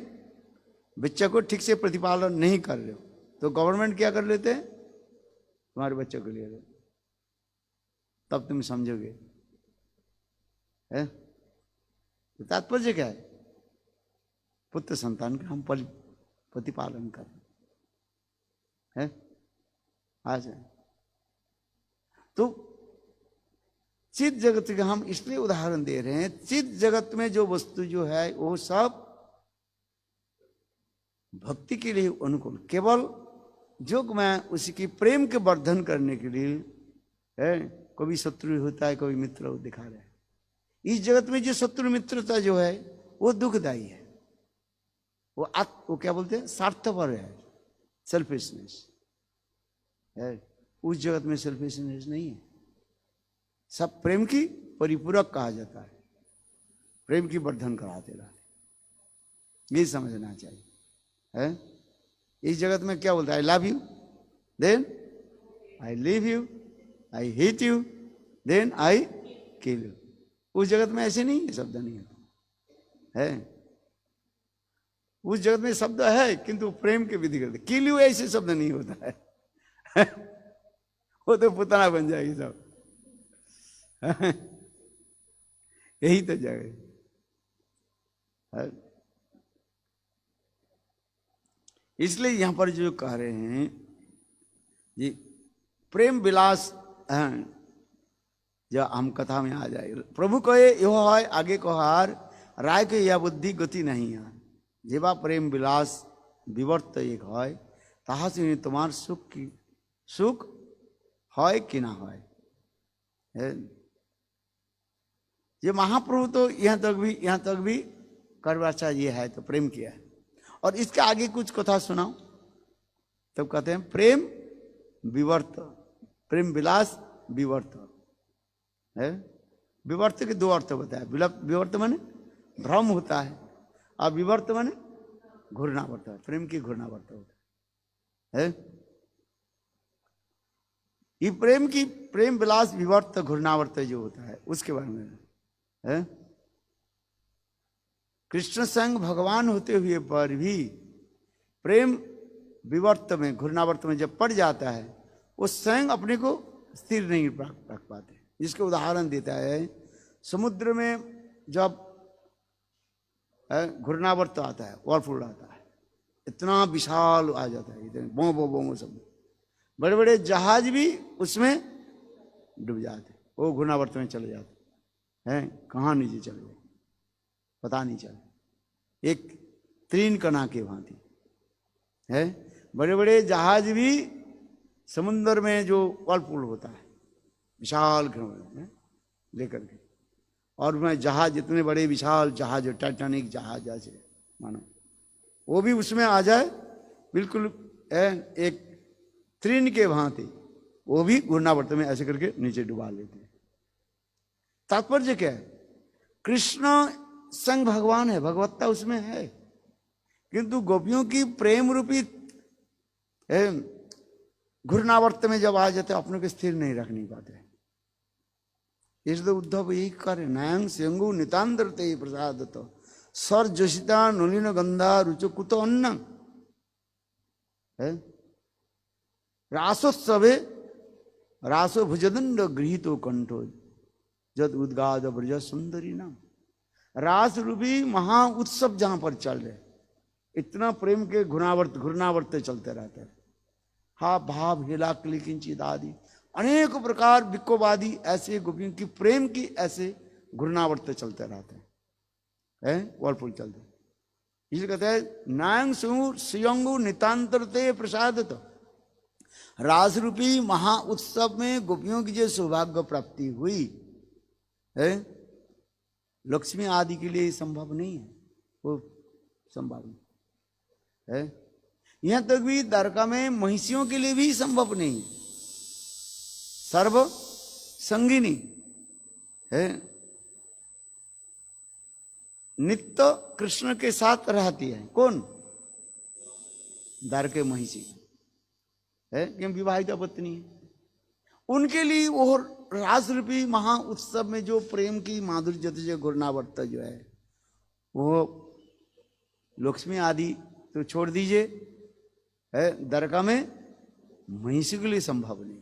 बच्चा को ठीक से प्रतिपालन नहीं कर रहे हो तो गवर्नमेंट क्या कर लेते हैं, तुम्हारे बच्चे को ले लेते, तब तुम समझोगे है। तो तात्पर्य क्या है, पुत्र संतान का हम प्रतिपालन कर है। आज तो चित जगत का हम इसलिए उदाहरण दे रहे हैं, चित जगत में जो वस्तु जो है वो सब भक्ति के लिए अनुकूल, केवल योग में उसी की प्रेम के वर्धन करने के लिए है, कभी शत्रु होता है, कभी मित्र दिखा रहे हैं। इस जगत में जो शत्रु मित्रता जो है वो दुखदायी है, वो क्या बोलते हैं, स्वार्थपर है, सेल्फिशनेस है। उस जगत में सेल्फिशनेस नहीं है, सब प्रेम की परिपूरक कहा जाता है, प्रेम की वर्धन कराते रहते, ये समझना चाहिए है। इस जगत में क्या बोलता है, I love you then I leave you, I hate you then I kill you. उस जगत में ऐसे नहीं है, शब्द नहीं है। उस जगत में शब्द है किंतु प्रेम के विधि करते, किल यू ऐसे शब्द नहीं होता है वो तो पुतना बन जाएगी सब यही तो जगह है। इसलिए यहां पर जो कह रहे हैं जी, प्रेम विलास जो हम कथा में आ जाए, प्रभु कहे यो है आगे कहार, राय के यह बुद्धि गति नहीं है, जेबा प्रेम विलास विवर्त एक है, ताहा से तुम्हार सुख की सुख है कि ना है। ये महाप्रभु तो यहाँ तक भी करवाचा ये है तो प्रेम किया है। और इसके आगे कुछ कथा सुनाओ तब कहते हैं प्रेम विवर्त, प्रेम विलास विवर्त है। विवर्त के दो अर्थ बताया, विवर्त माने भ्रम होता है और विवर्त माने घूर्णावर्त है, प्रेम की घूर्णावर्त होता है। ये प्रेम विलास विवर्त घूर्णावर्त जो होता है उसके बारे में है। कृष्ण संग भगवान होते हुए पर भी प्रेम विवर्त में घूर्णावर्त में जब पड़ जाता है वो स्वयं अपने को स्थिर नहीं रख पाते। जिसके उदाहरण देता है, समुद्र में जब घूर्णावर्त आता है, वर्लपूल आता है, इतना विशाल आ जाता है, इतने बो बो बो सब बड़े बड़े जहाज भी उसमें डूब जाते, वो घूर्णावर्त में चले जाते हैं। कहाँ नीचे चले गए पता नहीं चला, एक तीन कणा के भांति है। बड़े बड़े जहाज भी समुद्र में जो वर्लपूल होता है विशाल लेकर के, और मैं जहाज इतने बड़े विशाल जहाज, टाइटैनिक जहाज जैसे मानो, वो भी उसमें आ जाए बिल्कुल एक तीन के भांति, वो भी घूर्णावर्त में ऐसे करके नीचे डुबा लेते हैं। तात्पर्य क्या है, कृष्ण संग भगवान है, भगवत्ता उसमें है, किंतु गोपियों की प्रेम रूपी घूर्णावर्त में जब आ जाते अपने को स्थिर नहीं रख नहीं पाते। इसलिए उद्धव यही करे, नयंग स्यंगु नितांतरते प्रसाद तो सर जोशिता नलिन गंधा रुचो कुतो अन्न है। रासोत्सवे रासो भुजदंड गृहीतो कंठो जद उद्गाद ब्रज सुंदरी नाम। रास रूपी महा उत्सव जहां पर चल रहे, इतना प्रेम के घूर्णावर्त चलते रहते हैं। हा भाव हेला किंचित आदि अनेक प्रकार विकोवादी ऐसे गोपियों की प्रेम की ऐसे घूर्णावर्त चलते रहते हैं, वर्लपूल चलते। इसे कहते हैं नायंग सुयंगु नितांतरते प्रसाद। तो रास रूपी महा उत्सव में गोपियों की जो सौभाग्य प्राप्ति हुई है, लक्ष्मी आदि के लिए संभव नहीं है, वो संभव नहीं है। यहां तक भी द्वारका में महिषियों के लिए भी संभव नहीं है। सर्व संगिनी है, नित्य कृष्ण के साथ रहती है। कौन? द्वारके महिषी है, क्यों विवाहित पत्नी है। उनके लिए वो रास रूपी महा उत्सव में जो प्रेम की माधुर्य जो घूर्णावर्त जो है, वो लक्ष्मी आदि तो छोड़ दीजिए है, द्वारका में महिषी के लिए संभव नहीं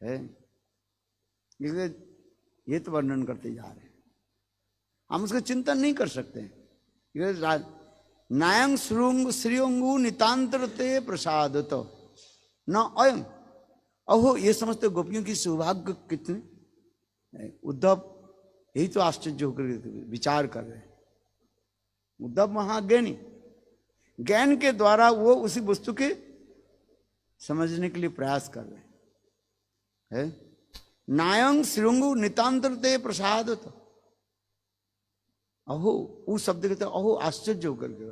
है। इसलिए ये तो वर्णन करते जा रहे हैं, हम उसका चिंतन नहीं कर सकते हैं। नायंग श्रीअंगु नितांतरते प्रसाद तो न अयं। अहो, ये समझते गोपियों की सौभाग्य कितने। उद्धव यही तो आश्चर्य होकर विचार कर रहे हैं। उद्धव महाज्ञानी, ज्ञान के द्वारा वो उसी वस्तु के समझने के लिए प्रयास कर रहे हैं। नायंग श्रृंगु नितांतरते प्रसाद। अहो, उस शब्द कहते अहो, आश्चर्य होकर के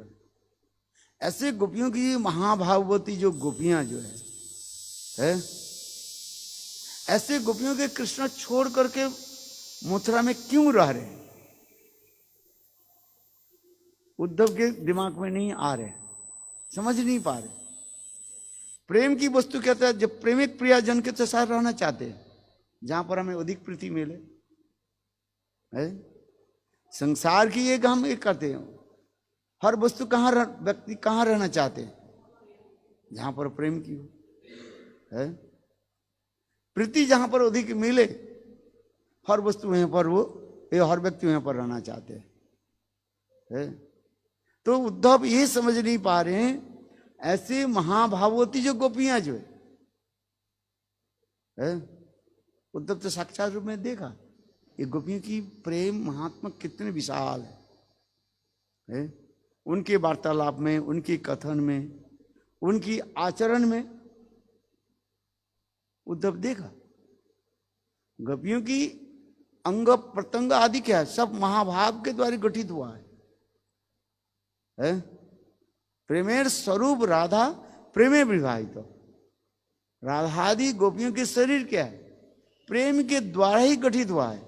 ऐसे गोपियों की महाभागवती जो गोपियां जो है ऐसे गोपियों के कृष्ण छोड़ करके मथुरा में क्यों रह रहे हैं? उद्धव के दिमाग में नहीं आ रहे, समझ नहीं पा रहे। प्रेम की वस्तु कहता है जब प्रेमिक प्रियजन के साथ रहना चाहते हैं जहां पर हमें अधिक प्रीति मिले है। संसार की एक हम एक करते हैं, हर वस्तु व्यक्ति कहाँ रहना चाहते हैं? जहां पर प्रेम की हो है। प्रीति जहां पर अधिक मिले हर वस्तु वहीं पर हर व्यक्ति वहीं पर रहना चाहते हैं। तो उद्धव ये समझ नहीं पा रहे हैं ऐसे महाभागवती जो गोपियां जो है उद्धव तो साक्षात रूप में देखा ये गोपियों की प्रेम महात्मा कितने विशाल है। उनके वार्तालाप में, उनके कथन में, उनकी आचरण में उद्धव देखा। गोपियों की अंग प्रत्यंग आदि क्या है, सब महाभाव के द्वारा गठित हुआ है? प्रेमेर स्वरूप राधा प्रेमे विवाहित। राधादि गोपियों के शरीर क्या है? प्रेम के द्वारा ही गठित हुआ है।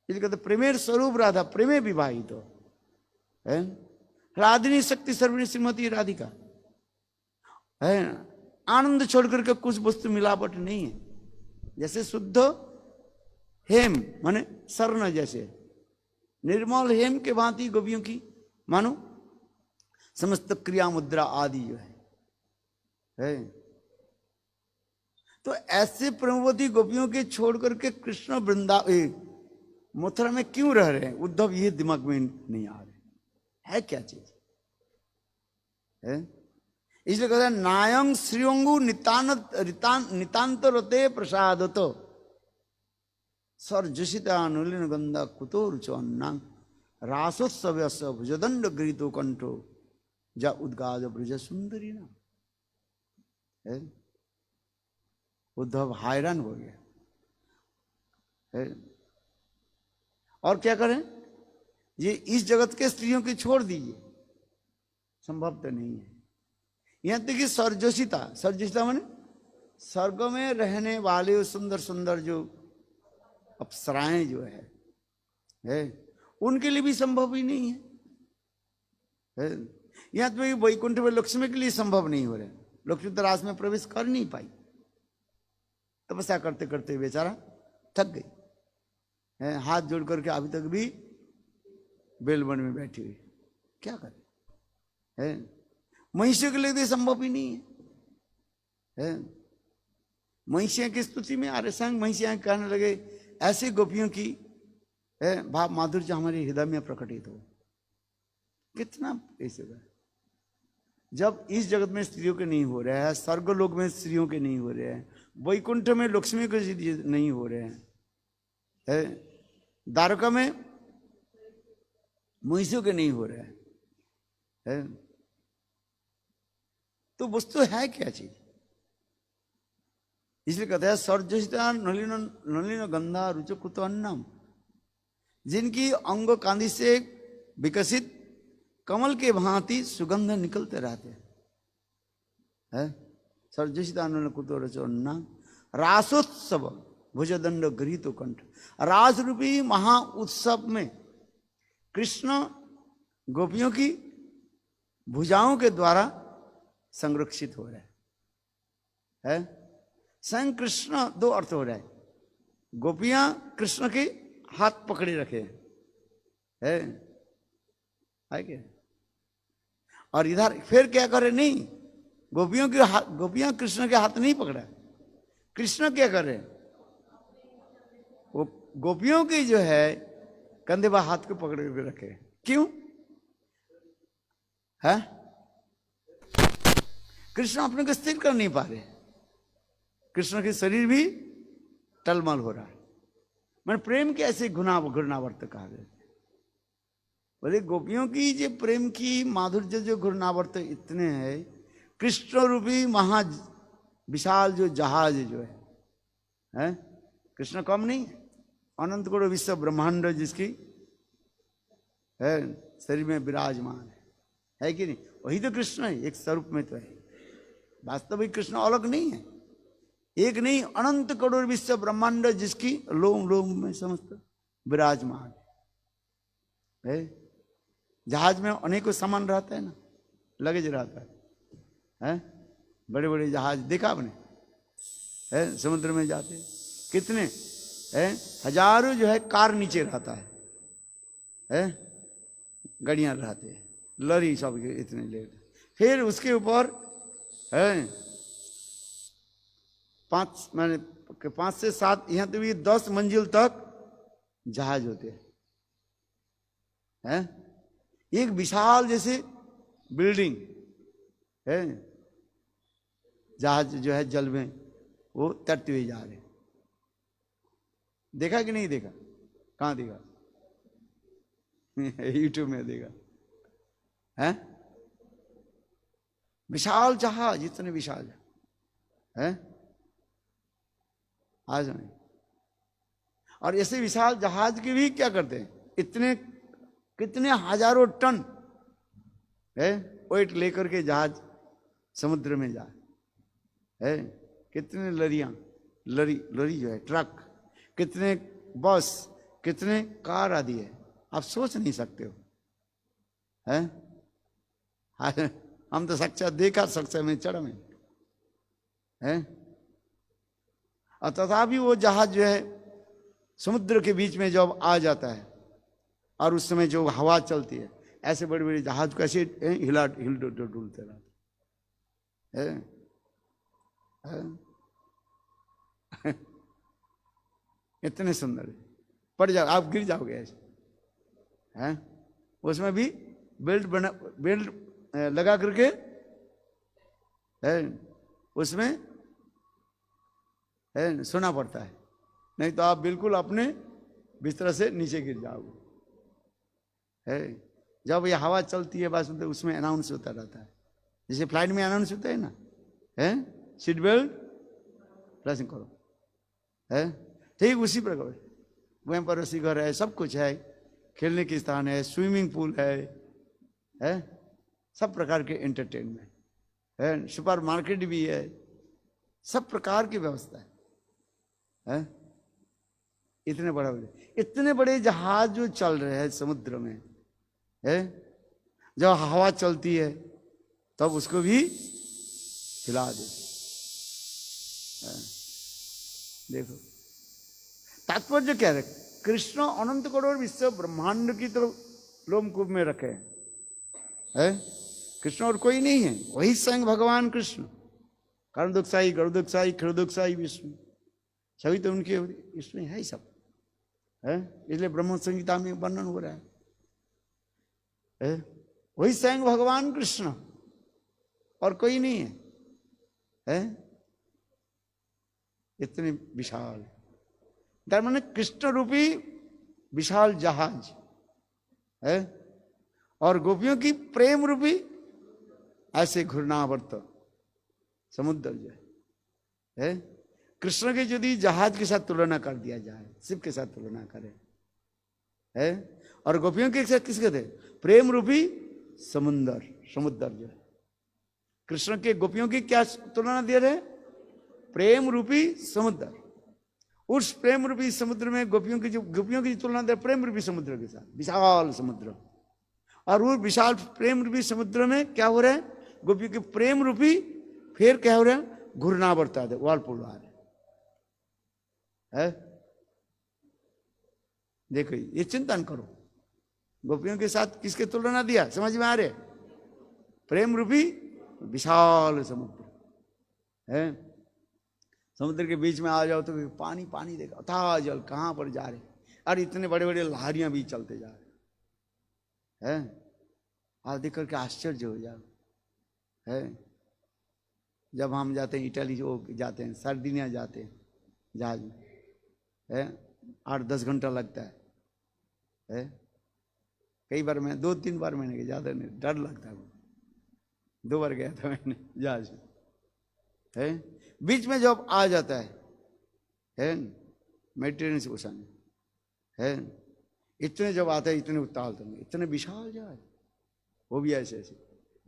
इसलिए कहते प्रेमेर स्वरूप राधा प्रेमे विवाहित है। राधिनी शक्ति सर्वनी श्रीमती राधिका है। आनंद छोड़ करके कुछ वस्तु मिलावट नहीं है। जैसे शुद्ध हेम माने स्वर्ण, जैसे निर्मल हेम के भांति गोपियों की मानो समस्त क्रिया मुद्रा आदि जो है। तो ऐसे प्रेमवती गोपियों के छोड़ करके कृष्ण मथुरा में क्यों रह रहे हैं? उद्धव ये दिमाग में नहीं आ रहे है क्या चीज है। इसलिए कहते हैं नायंग श्रीअंगु नितांत रते प्रसाद तो सर्जसिता नुलिन गंधा कुतो रुचन्ना रासोत्सव भुजदंड गृहीतो कंठो जा उद्गाद ब्रज सुंदरी ना है। उद्धव हैरान हो गया है। और क्या करें? ये इस जगत के स्त्रियों की छोड़ दीजिए, संभव तो नहीं है। यहां तक कि सर्जसिता माने स्वर्ग में रहने वाले सुंदर सुंदर जो अप्सराएं जो है उनके लिए भी संभव ही नहीं है। यहां तो वैकुंठ में लक्ष्मी के लिए संभव नहीं हो रहे। लक्ष्मी तो रास में प्रवेश कर नहीं पाई, तपस्या करते करते बेचारा थक गई है। हाथ जोड़ करके अभी तक भी बेलवन में बैठी हुई, क्या करे? महिषियों के लिए तो संभव ही नहीं है। महिषिया की स्तुति में आर्य संग महिषिया कहने लगे ऐसे गोपियों की भाव माधुर्य हमारे हृदय में प्रकटित हो। कितना ऐसे जब इस जगत में स्त्रियों के नहीं हो रहे हैं, स्वर्गलोक में स्त्रियों के नहीं हो रहे हैं, वैकुंठ में लक्ष्मी के नहीं हो रहे हैं, द्वारका में महिषियों के नहीं हो रहे हैं, तो वस्तु है क्या चीज? इसलिए कहते हैं सर्जसिता नलिन गंधा रुचो कुतो अन्नम। जिनकी अंग कांदी से विकसित कमल के भांति सुगंध निकलते रहते हैं। सर्जसिता नलिन कुतो रुचो अन्नम रासोत्सव भुजदंड गृहीतो कंठ। रास रूपी महा उत्सव में कृष्ण गोपियों की भुजाओं के द्वारा संरक्षित हो रहे हैं। स्वयं कृष्ण दो अर्थ हो रहा है। गोपियां कृष्ण के हाथ पकड़े रखे है क्या? और इधर फिर क्या करे? नहीं, गोपियां कृष्ण के हाथ नहीं पकड़ा। कृष्ण क्या करे? वो गोपियों की जो है कंधे पर हाथ को पकड़ के रखे। क्यों है? कृष्ण अपने को स्थिर कर नहीं पा रहे। कृष्ण के शरीर भी टलमल हो रहा है। मैंने प्रेम के ऐसे घृणावर्त कहा गया। बोले गोपियों की जो प्रेम की माधुर्य जो घृणावर्त इतने हैं, कृष्ण रूपी महा विशाल जो जहाज जो है? कृष्ण कम नहीं है? अनंत करोड़ विश्व ब्रह्मांड जिसकी है शरीर में विराजमान है कि नहीं? वही तो कृष्ण है, एक स्वरूप में तो है। वास्तविक कृष्ण अलग नहीं है, एक नहीं, अनंत करोड़ विश्व ब्रह्मांड जिसकी लोम लोम में समस्त विराजमान है। जहाज में अनेकों सामान रहता है ना, लगेज रहता है? बड़े बड़े जहाज देखा आपने? है समुद्र में जाते कितने है, हजारों जो है कार नीचे रहता है? गाड़ियां रहते हैं, लरी सब इतने लेट, फिर उसके ऊपर है 5 से 7 यहाँ तो भी 10 मंजिल तक जहाज होते हैं। एक विशाल जैसे बिल्डिंग है, जहाज जो है जल में वो तैरते हुए जा रहे। देखा कि नहीं देखा? कहाँ देखा? यूट्यूब में देखा है? विशाल जहाज, इतने विशाल है आज नहीं। और ऐसे विशाल जहाज के भी क्या करते हैं, इतने कितने हजारों टन है वेट लेकर के जहाज समुद्र में जाए है। कितने लरी जो है, ट्रक, कितने बस, कितने कार आदि है, आप सोच नहीं सकते हो है? हम तो साक्षात देखा सकते में चढ़ में है। और तथापि वो जहाज जो है समुद्र के बीच में जब आ जाता है और उस समय जो हवा चलती है, ऐसे बड़े बड़े जहाज को ऐसे हिल डुलते रहते हैं। इतने सुंदर पड़ जाओ, आप गिर जाओगे ऐसे हैं। उसमें भी बेल्ट लगा करके है, उसमें है सोना पड़ता है, नहीं तो आप बिल्कुल अपने बिस्तर से नीचे गिर जाओगे है। जब ये हवा चलती है बस तो उसमें अनाउंस होता रहता है, जैसे फ्लाइट में अनाउंस होता है ना, है सीट बेल्ट प्रेसिंग करो है, ठीक उसी प्रकार वहीं पर उसी घर है, सब कुछ है, खेलने की स्थान है, स्विमिंग पूल है सब प्रकार के एंटरटेनमेंट है, सुपर मार्केट भी है, सब प्रकार की व्यवस्था है। इतने बड़े जहाज जो चल रहे हैं समुद्र में है, जब हवा चलती है तब उसको भी हिला दे। देखो तात्पर्य क्या है, कृष्ण अनंत करोड़ विश्व ब्रह्मांड की तो लोमकूप में रखे है। कृष्ण और कोई नहीं है, वही स्वयं भगवान कृष्ण, कारण दुखसाई, गरुदुखसाई, क्षीरदुखसाई विष्णु, सभी तो उनके इसमें है ही सब है। इसलिए ब्रह्म संहिता में वर्णन हो रहा है, वही स्वयं भगवान कृष्ण और कोई नहीं है। इतने विशाल, माने कृष्ण रूपी विशाल जहाज है, और गोपियों की प्रेम रूपी ऐसे घूर्णावर्त समुद्र जो है। कृष्ण के यदि जहाज के साथ तुलना कर दिया जाए, शिव के साथ तुलना करें है, और गोपियों के साथ किसके थे, प्रेम रूपी समुद्र जो है। कृष्ण के गोपियों की क्या तुलना दे रहे, प्रेम रूपी समुद्र। उस प्रेम रूपी समुद्र में गोपियों की तुलना दे प्रेम रूपी समुद्र के साथ, विशाल समुद्र। और वो विशाल प्रेम रूपी समुद्र में क्या हो रहा है, गोपियों के प्रेम रूपी फिर क्या हो रहा है, घूर्णावर्त वालपुल आ रहे है। देखो ये चिंतन करो, गोपियों के साथ किसके तुलना दिया, समझ में आ रहे, प्रेम रूपी विशाल समुद्र है। समुद्र के बीच में आ जाओ तो पानी पानी देखो, अथाह जल, कहां पर जा रहे, और इतने बड़े बड़े लहरियां भी चलते जा रहे हैं। आप देख करके आश्चर्य हो जाओ है। जब हम जाते हैं इटली, वो जाते हैं सर्दिनिया, जाते हैं जहाज में है, 8-10 घंटा लगता है। कई बार मैं 2-3 बार मैंने ज्यादा नहीं, डर लगता है। 2 बार गया था मैंने जहाज में है। बीच में जब आ जाता है मेडिटेरेनियन से ओशन है, इतने जब आता है इतने उताल तो नहीं, इतने विशाल जहाज, वो भी ऐसे ऐसे,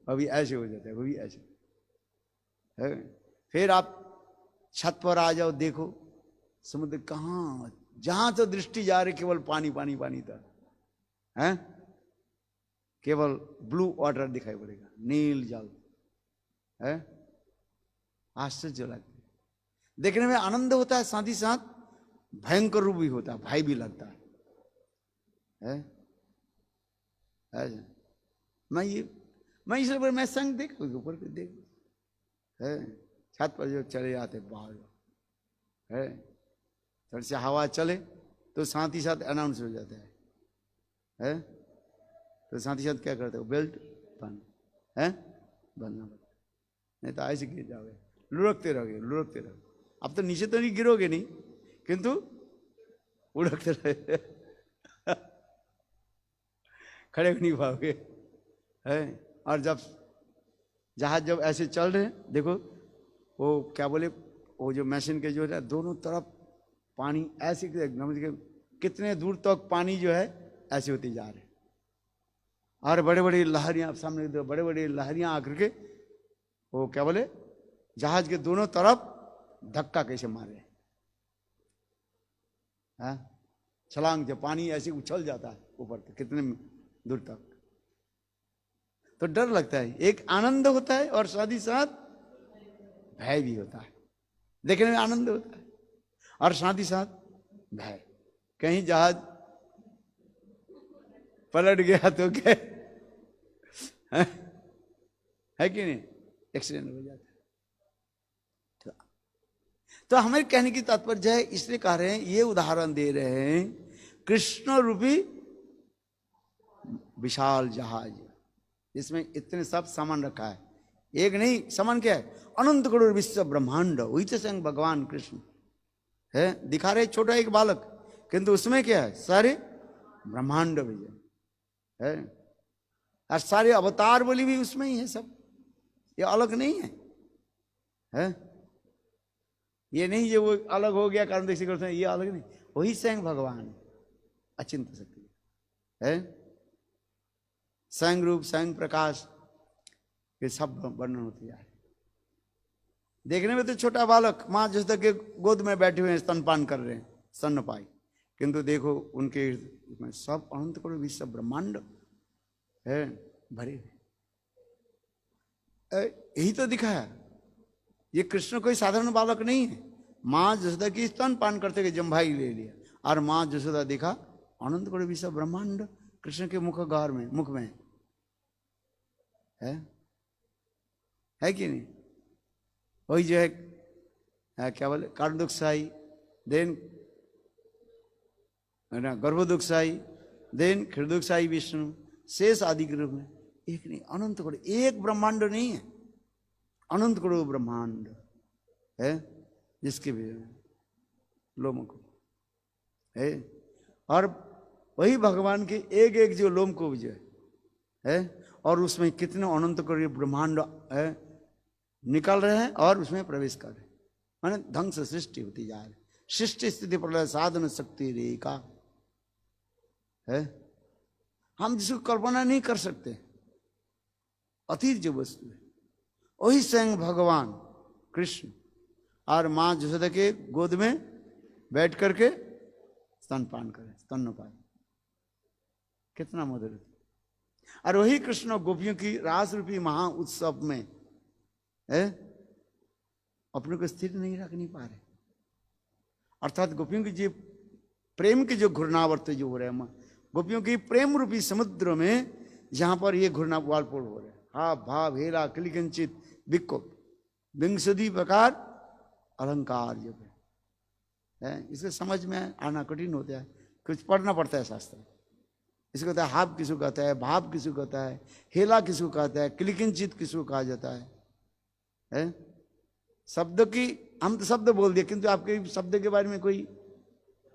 अभी ऐसे हो जाता है, वो भी ऐसे है। फिर आप छत पर आ जाओ, देखो समुद्र कहाँ, जहां तो दृष्टि जा रही केवल पानी पानी पानी था, है केवल ब्लू वाटर दिखाई पड़ेगा, नील जल है। आश्चर्य लगता है, देखने में आनंद होता है, साथ ही साथ भयंकर रूप भी होता है, भय भी लगता है। मैं इसलिए मैं संग देख ऊपर के देख है, छत पर जो चले जाते बाहर है, थोड़ी सी हवा चले तो साथ ही साथ अनाउंस हो जाता है, तो साथ ही साथ क्या करते हो, बेल्ट बंद है, बंधना पड़ता, नहीं तो ऐसे गिर जाओगे, लुढ़कते रहोगे लुढ़कते रहोगे। अब तो नीचे तो नहीं गिरोगे नहीं, किंतु उड़कते रहे खड़े भी नहीं पाओगे है। और जब जहाज जब ऐसे चल रहे हैं, देखो वो क्या बोले, वो जो मशीन के जो है दोनों तरफ पानी ऐसे एकदम, कितने दूर तक पानी जो है ऐसे होती जा रहे, और बड़े बड़े लहरियां सामने, बड़े बड़े लहरियां आकर के वो क्या बोले जहाज के दोनों तरफ धक्का कैसे मारे, छलांग जब पानी ऐसे उछल जाता है ऊपर तक, कितने दूर तक, तो डर लगता है, एक आनंद होता है और साथ ही साथ भय भी होता है। देखने में आनंद होता है और साथ ही साथ भय, कहीं जहाज पलट गया तो क्या है कि नहीं, एक्सीडेंट हो जाता है। तो हमें कहने की तात्पर्य है, इसलिए कह रहे हैं, ये उदाहरण दे रहे हैं, कृष्ण रूपी विशाल जहाज, इसमें इतने सब सामान रखा है, एक नहीं, सामान क्या है, अनंत करोड़ विश्व ब्रह्मांड, वही तो संग भगवान कृष्ण है, दिखा रहे छोटा एक बालक, किंतु उसमें क्या है, सारे ब्रह्मांड भी है, और सारे अवतार बोली भी उसमें ही है सब, ये अलग नहीं है? ये नहीं जो वो अलग हो गया कारण देख करते हैं, ये अलग नहीं, वही स्वयं भगवान अचिंत्य शक्ति है, स्वयं रूप स्वयं प्रकाश के सब वर्णन होते जा रहे। देखने में तो छोटा बालक माँ जैसे के गोद में बैठे हुए हैं, स्तनपान कर रहे हैं, स्तनपाई, किंतु देखो उनके में सब अनंत करोड़ विश्व ब्रह्मांड है भरे हुए। यही तो दिखाया, ये कृष्ण कोई साधारण बालक नहीं है, माँ जसोदा की स्तनपान करते हुए जम्भाई ले लिया, और माँ जसोदा देखा अनंत करोड़ विश्व ब्रह्मांड कृष्ण के मुख में है कि नहीं? वही जो है क्या बोले, कारणदुखसाई, देन गर्भदुखसाई, देन क्षीरदुखसाई विष्णु, शेष आदि के रूप में, एक नहीं, अनंत करोड़, एक ब्रह्मांड नहीं है, अनंत करोड़ ब्रह्मांड है, जिसके भी लोमों को है, और वही भगवान के एक एक जो लोम को जो है, और उसमें कितने अनंत करोड़ ब्रह्मांड है निकल रहे हैं और उसमें प्रवेश कर रहे हैं, माने ढंग से सृष्टि होती जा रही, सृष्टि स्थिति प्रलय साधन शक्ति रेखा है, हम जिसको कल्पना नहीं कर सकते, अतीत जो वस्तु है, वही स्वयं भगवान कृष्ण और माँ जसोदा के गोद में बैठ करके स्तनपान करें, स्तनपान कितना मधुर। और वही कृष्ण गोपियों की रास रूपी महा उत्सव में अपने को स्थिर नहीं रख नहीं पा रहे, अर्थात गोपियों की जो प्रेम के जो घूर्णावर्त जो हो रहे हैं, गोपियों की प्रेम रूपी समुद्र में जहां पर ये घूर्णा वालपोल हो रहे हैं, हा भाव हेला किलिकिंचित विक्षोभ विंशति प्रकार अलंकार जो है, इसे समझ में आना कठिन होता है, कुछ पढ़ना पड़ता है शास्त्र। इसको कहता है हाव किसको कहता है, भाव किसको कहता है, हेला किसको कहता है, किलिकिंचित किसको कहा जाता है? शब्द की हम तो शब्द बोल दिए, किंतु आपके शब्द के बारे में कोई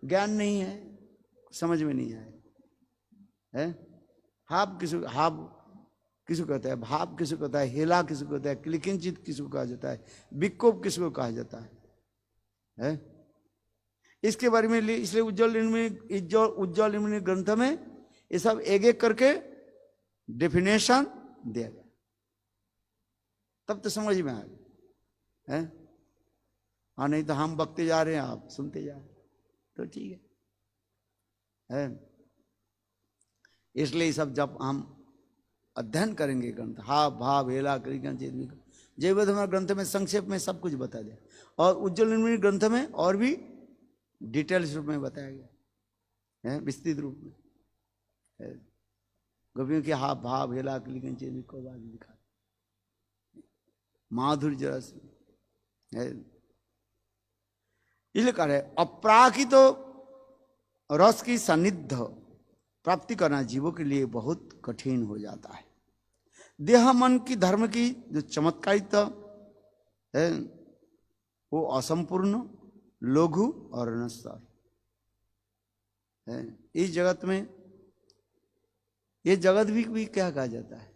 ज्ञान नहीं है, समझ में नहीं आए है। हाव किसको, हाव किसको कहता है, भाव किसको कहता है, हेला किसको कहता है, क्लिकिंचित किसको कहा जाता है, विक्षोभ किसको कहा जाता है? इसके बारे में इसलिए उज्ज्वल इल्मी ग्रंथ में ये सब एक एक करके डेफिनेशन दिया गया, तब तो समझ में आ गया है। हाँ, नहीं तो हम बकते जा रहे हैं, आप सुनते जा रहे हैं, तो ठीक है। इसलिए सब जब हम अध्ययन करेंगे ग्रंथ, हा भाव हेला क्रिकन जयवध हमारे ग्रंथ में संक्षेप में सब कुछ बता दिया, और उज्ज्वल इल्मी ग्रंथ में और भी डिटेल्स रूप में बताया गया है, विस्तृत रूप में। गोपियों के हा भाव हेला क्लिकन को बाद दिखा माधुर्य रस है। इसलिए कह रहे अपराकित रस की सानिध्य प्राप्ति करना जीवों के लिए बहुत कठिन हो जाता है। देह मन की धर्म की जो चमत्कारिता है वो असंपूर्ण, लघु और नश्वर है। इस जगत में ये जगत भी क्या कहा जाता है,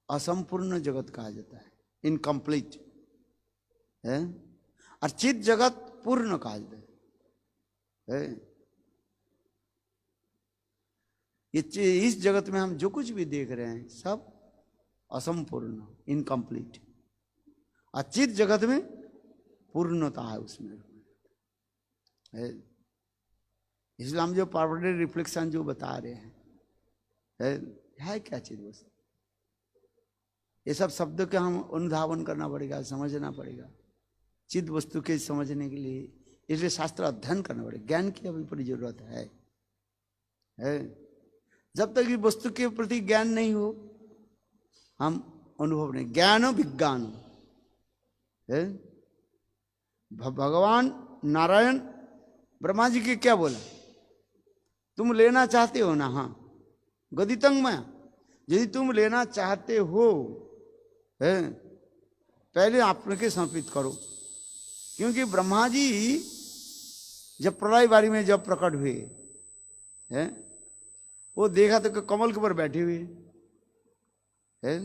असंपूर्ण जगत कहा जाता है, इनकम्प्लीट है। और चित जगत पूर्ण कहा जाता है। इस जगत में हम जो कुछ भी देख रहे हैं सब असंपूर्ण, इनकम्प्लीट, और चित जगत में पूर्णता है उसमें है। इसलिए हम जो पार्वती रिफ्लेक्शन जो बता रहे हैं है क्या चीज वस्तु, ये सब शब्दों के हम अनुधावन करना पड़ेगा, समझना पड़ेगा चिद वस्तु के समझने के लिए। इसलिए शास्त्र अध्ययन करना पड़ेगा, ज्ञान की अभी बड़ी जरूरत है। जब तक ये वस्तु के प्रति ज्ञान नहीं हो हम अनुभव नहीं, ज्ञान विज्ञान है। भगवान नारायण ब्रह्मा जी के क्या बोला, तुम लेना चाहते हो ना, हाँ गदितंग मैं, यदि तुम लेना चाहते हो है पहले आपके समर्पित करो। क्योंकि ब्रह्मा जी जब प्रलय बारी में जब प्रकट हुए हैं, वो देखा तो कमल के ऊपर बैठे हुए हैं।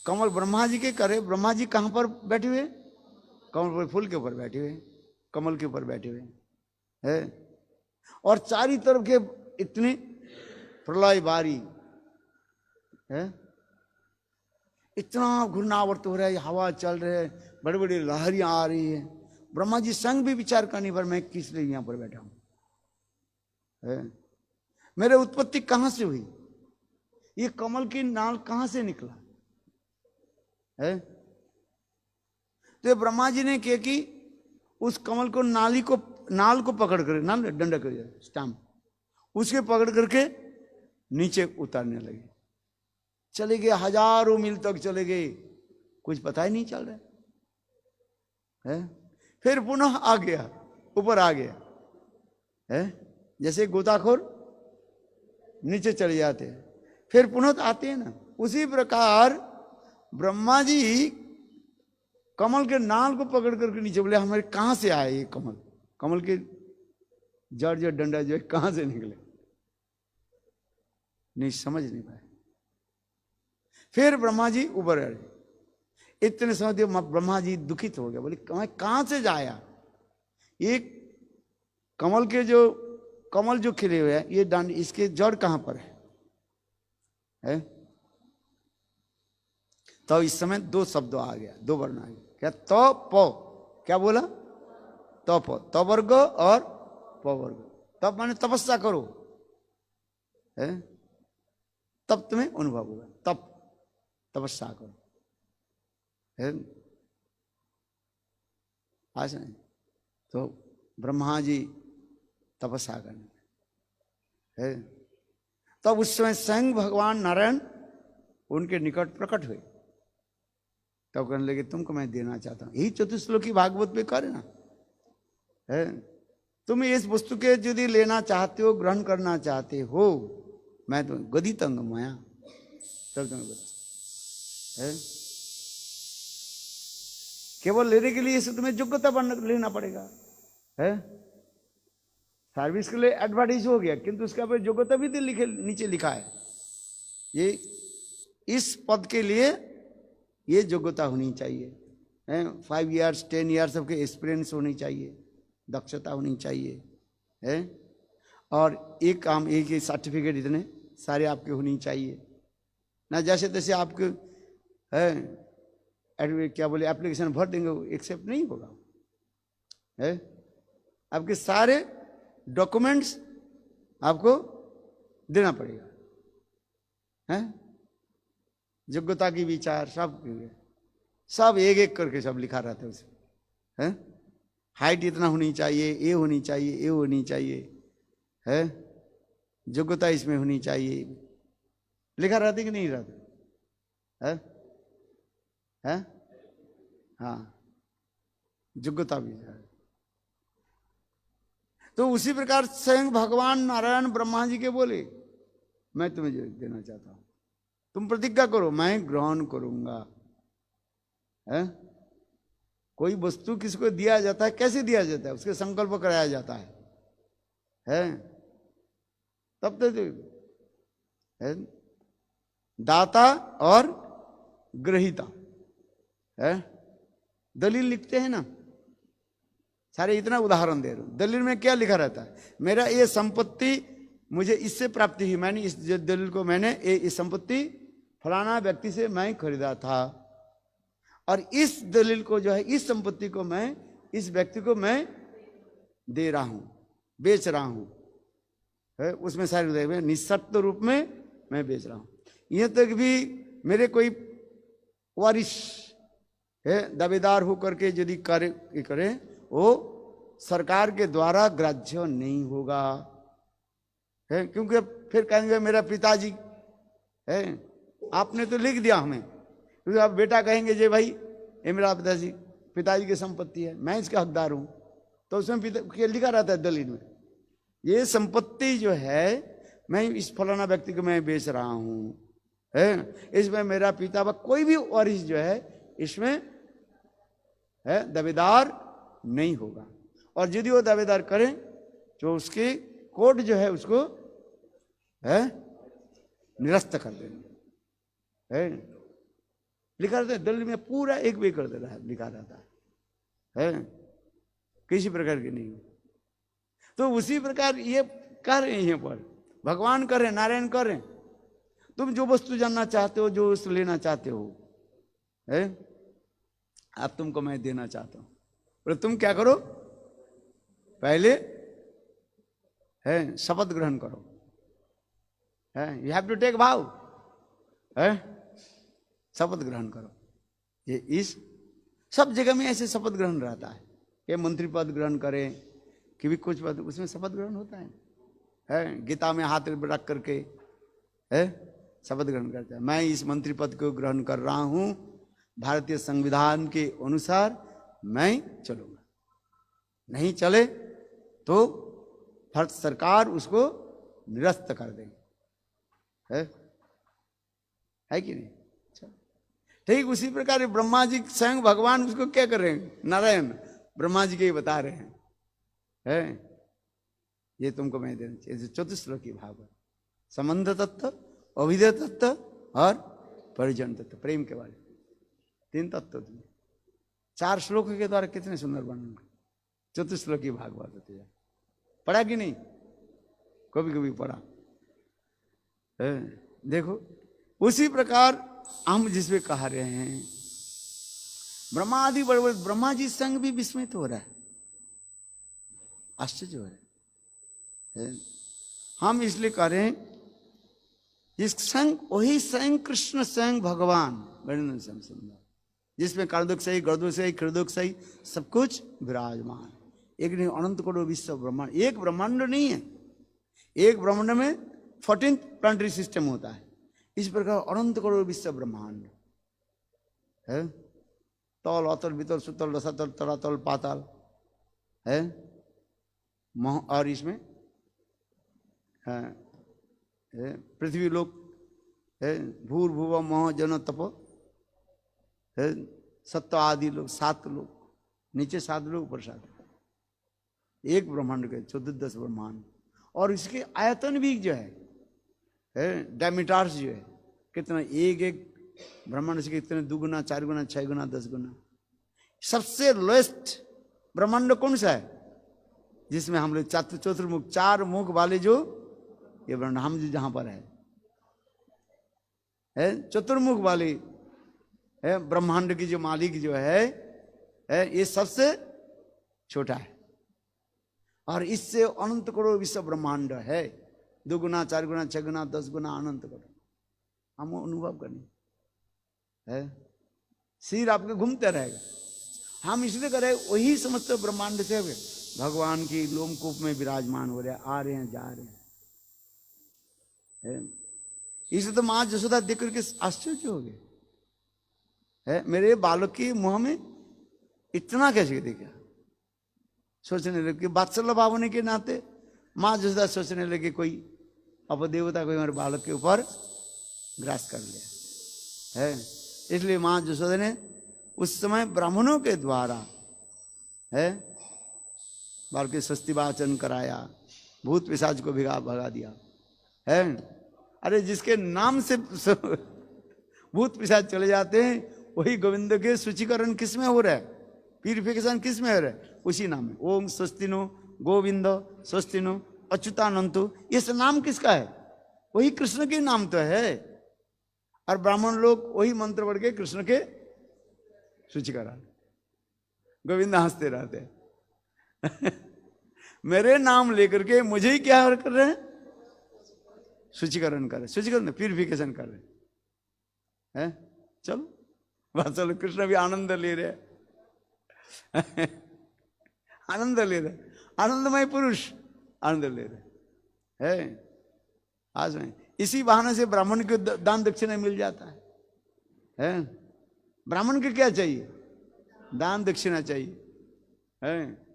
कमल ब्रह्मा जी के करे, ब्रह्मा जी कहाँ पर बैठे हुए, कमल पर, फूल के ऊपर बैठे हुए, कमल के ऊपर बैठे हुए है। और चारी तरफ के इतनी प्रलय बारी है, इतना घूर्णावर्त हो रहा है, हवा चल रही है, बड़ी बड़ी लहरियां आ रही है। ब्रह्मा जी संग भी विचार करने पर मैं किस लिए यहां पर बैठा हूं, मेरे उत्पत्ति कहां से हुई, ये कमल की नाल कहां से निकला है। तो ब्रह्मा जी ने क्या कि उस कमल को नाल को पकड़ कर, नाल डंडा कर स्टैम्प, उसके पकड़ करके नीचे उतारने लगे। चले गए, हजारों मील तक चले गए, कुछ पता ही नहीं चल रहा है। फिर पुनः आ गया, ऊपर आ गया है। जैसे गोताखोर नीचे चले जाते हैं फिर पुनः तो आते हैं ना, उसी प्रकार ब्रह्मा जी कमल के नाल को पकड़ करके नीचे बोले हमारे कहां से आए ये कमल, कमल के जड़ जो डंडा जो है कहां से निकले, नहीं समझ नहीं पाए। फिर ब्रह्मा जी ऊपर आए, इतने समय ब्रह्मा जी दुखित हो गया, बोले कहां से जाया, ये कमल के जो कमल जो खिले हुए हैं ये डांड, इसके जड़ कहां पर है? तो इस समय दो शब्द आ गया, दो वर्ण आ गया, क्या तो पो, क्या बोला, तो पो, तो वर्ग और प वर्ग। तब माने तपस्या करो है, तब तुम्हें अनुभव होगा, तब तपस्या करो है। आज नहीं तो ब्रह्मा जी तपस्या करने है, तब उस समय स्वयं भगवान नारायण उनके निकट प्रकट हुए, तब कहने लगे तुमको मैं देना चाहता हूं, यही चतुश्लोकी भागवत में करे ना है। तुम इस वस्तु के यदि लेना चाहते हो, ग्रहण करना चाहते हो, मैं तो गदी तंग माया, तब तुम्हें बता है। केवल लेने के लिए इसे तुम्हें योग्यता लेना पड़ेगा है। सर्विस के लिए एडवर्टाइज हो गया, किंतु उसके ऊपर योग्यता भी नीचे लिखा है, ये इस पद के लिए ये योग्यता होनी चाहिए, 5 इयर्स 10 इयर्स सबके एक्सपीरियंस होनी चाहिए, दक्षता होनी चाहिए है, और एक काम एक ही सर्टिफिकेट इतने सारे आपके होनी चाहिए ना। जैसे तैसे आपके है क्या बोले एप्लीकेशन भर देंगे एक्सेप्ट नहीं होगा है। आपके सारे डॉक्यूमेंट्स आपको देना पड़ेगा है, योग्यता की विचार सब एक एक करके सब लिखा रहता है उसमें है। हाइट इतना होनी चाहिए, ये होनी चाहिए, ये होनी चाहिए है, योग्यता इसमें होनी चाहिए, लिखा रहता कि नहीं रहता है? हाँ, योग्यता भी है। तो उसी प्रकार स्वयं भगवान नारायण ब्रह्मा जी के बोले मैं तुम्हें जो देना चाहता हूं, तुम प्रतिज्ञा करो मैं ग्रहण करूंगा है। कोई वस्तु किसको दिया जाता है, कैसे दिया जाता है, उसके संकल्प कराया जाता है तब तो है दाता और ग्रहीता है। दलील लिखते हैं ना सारे, इतना उदाहरण दे रहा हूं। दलील में क्या लिखा रहता है, मेरा ये संपत्ति मुझे इससे प्राप्ति हुई, मैंने इस दलील को मैंने इस संपत्ति फलाना व्यक्ति से मैं खरीदा था, और इस दलील को जो है इस संपत्ति को मैं इस व्यक्ति को मैं दे रहा हूं, बेच रहा हूं है। उसमें सारे निस्शर्त रूप में मैं बेच रहा हूं। यहां तक भी मेरे कोई वारिस है दावेदार होकर के यदि कार्य करे वो सरकार के द्वारा ग्राह्य नहीं होगा है, क्योंकि फिर कहेंगे मेरा पिताजी है, आपने तो लिख दिया हमें, क्योंकि आप बेटा कहेंगे जे भाई ये मेरा पिताजी की संपत्ति है, मैं इसका हकदार हूं, तो उसमें लिखा रहता है दलील में ये संपत्ति जो है मैं इस फलाना व्यक्ति को मैं बेच रहा हूं है, इसमें मेरा पिता कोई भी वारिस जो है इसमें है दावेदार नहीं होगा। और यदि वो दावेदार करें तो उसकी कोर्ट जो है उसको है निरस्त कर देंगे है। लिखा रहता है दलील में पूरा एक भी कर दे रहा है, लिखा रहता है किसी प्रकार की नहीं। तो उसी प्रकार ये कर रहे हैं, यहाँ पर भगवान कर रहे, नारायण कर रहे, तुम जो वस्तु जानना चाहते हो, जो वस्तु लेना चाहते हो है, अब तुमको मैं देना चाहता हूं, और तुम क्या करो पहले है शपथ ग्रहण करो है, यू हैव टू टेक भाव है, शपथ ग्रहण करो। ये इस सब जगह में ऐसे शपथ ग्रहण रहता है, ये मंत्री पद ग्रहण करें कि भी कुछ पद उसमें शपथ ग्रहण होता है। गीता में हाथ रख करके है शपथ ग्रहण करता है, मैं इस मंत्री पद को ग्रहण कर रहा हूं, भारतीय संविधान के अनुसार मैं चलूंगा, नहीं चले तो भारत सरकार उसको निरस्त कर देगी है कि नहीं। ठीक उसी प्रकार ब्रह्मा जी स्वयं भगवान उसको क्या कर रहे हैं, नारायण ब्रह्मा जी के ही बता रहे हैं ये तुमको मैं देना चाहिए। चतुश्लोकी भागवत, संबंध तत्व, अभिधेय तत्व और परिजन तत्व, प्रेम के बारे में 3 तत्व तुम्हें 4 श्लोक के द्वारा कितने सुंदर वर्णन। चतुश्लोकी भागवत पढ़ा कि नहीं, कभी कभी पढ़ा देखो। उसी प्रकार हम जिसमें कह रहे हैं ब्रह्मा आदि बड़े बड़े ब्रह्मा जी संग भी विस्मित हो रहा है, आश्चर्य हो रहा है। हम इसलिए कह रहे हैं इस संग वही स्वयं कृष्ण स्वयं भगवान वर्णन सुंदर, जिसमें कारणोदकसही गर्दोदकसही क्षीरोदकसही सब कुछ विराजमान, एक नहीं अनंत करोड़ विश्व ब्रह्मांड। एक ब्रह्मांड नहीं है, एक ब्रह्मांड में 14th प्लानिटरी सिस्टम होता है, इस प्रकार अनंत करोड़ विश्व ब्रह्मांड है, तल अतल वितल सुतल रसातल तरातल पाताल है, और इसमें पृथ्वी लोक है, भूर भुव मोह जन तप है, सत्व आदि लोग 7 लोग, नीचे 7 लोग ऊपर 7, एक ब्रह्मांड के 14 ब्रह्मांड। और इसके आयतन भी जो है डायमीटर्स जो है कितना, एक एक ब्रह्मांड से कितने 2 गुना 4 गुना 6 गुना 10 गुना। सबसे लोएस्ट ब्रह्मांड कौन सा है? जिसमें हम लोग चतुर्मुख 4 मुख वाले जो ये ब्रह्मांड हम जो जहां पर है चतुर्मुख वाली है ब्रह्मांड की जो मालिक जो है ये सबसे छोटा है। और इससे अनंत करोड़ विश्व ब्रह्मांड है, 2 गुना 4 गुना 6 गुना 10 गुना अनंत करोड़। हम अनुभव करने है, सिर आपके घूमते रहेगा। हम इसलिए करें वही समस्त ब्रह्मांड से भगवान की लोमकूप में विराजमान हो रहे हैं, आ रहे हैं जा रहे हैं। इसे तो माँ जसोदा देख करके आश्चर्य हो गए, है मेरे बालक के मुंह में इतना कैसे देखा। सोचने लगे, वात्सल्य भाव होने के नाते माँ जसोदा सोचने लगे कोई अपदेवता कोई हमारे बालक के ऊपर ग्रास कर लिया है। इसलिए माँ जसोदा ने उस समय ब्राह्मणों के द्वारा है बाल के स्वस्ति वाचन कराया, भूत पिशाच को भगा दिया है। अरे जिसके नाम से भूत पिशाच चले जाते हैं वही गोविंद के शुचिकरण किस में हो रहा है, प्यूरिफिकेशन किस में हो रहा है? उसी नाम में। ओम स्वस्तिनो गोविंद स्वस्तिनो अच्युतानंतो, ये सब नाम किसका है? वही कृष्ण के नाम तो है। और ब्राह्मण लोग वही मंत्र पढ़ के कृष्ण के शुचिकरण, गोविंद हंसते रहते हैं मेरे नाम लेकर के मुझे ही क्या कर रहे हैं? शुचिकरण कर रहे, शुचिकरण प्यूरिफिकेशन कर रहे हैं। चलो बस चलो, कृष्ण भी आनंद ले रहे आनंद ले रहे, आनंदमय पुरुष आनंद ले रहे है। आज में इसी बहाने से ब्राह्मण को दान दक्षिणा मिल जाता है। ब्राह्मण को क्या चाहिए? दान दक्षिणा चाहिए है।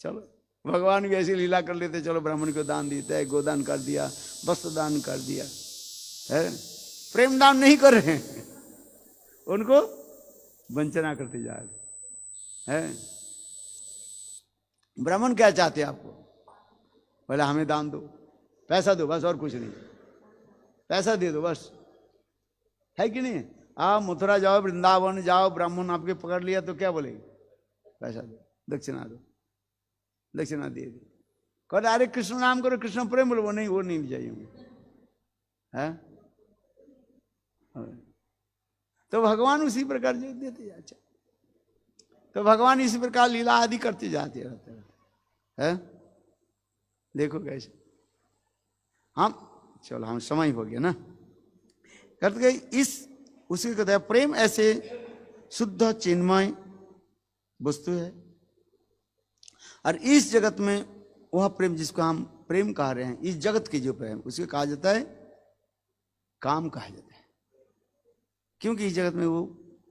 चलो भगवान भी ऐसी लीला कर लेते, चलो ब्राह्मण को दान देता है, गोदान कर दिया, वस्त्र दान कर दिया है। प्रेम दान नहीं कर रहे हैं, उनको वंचना करते जा रहे हैं। ब्राह्मण क्या चाहते हैं आपको? बोले हमें दान दो, पैसा दो, बस और कुछ नहीं, पैसा दे दो बस, है कि नहीं? आप मथुरा जाओ, वृंदावन जाओ, ब्राह्मण आपके पकड़ लिया तो क्या बोलेंगे? पैसा दो, दक्षिणा दो, दक्षिणा दे दो। कहते अरे कृष्ण नाम करो, कृष्ण प्रेम बोलो, वो नहीं चाहिए है। तो भगवान उसी प्रकार जो देते जाते, तो भगवान इसी प्रकार लीला आदि करते जाते रहते हैं। देखो कैसे हम, चलो हम समय हो गया ना, करते गए इस उसी कहते हैं प्रेम ऐसे शुद्ध चिन्मय वस्तु है। और इस जगत में वह प्रेम जिसको हम प्रेम कह रहे हैं, इस जगत की जो प्रेम उसको कहा जाता है काम कहा जाता है। क्योंकि इस जगत में वो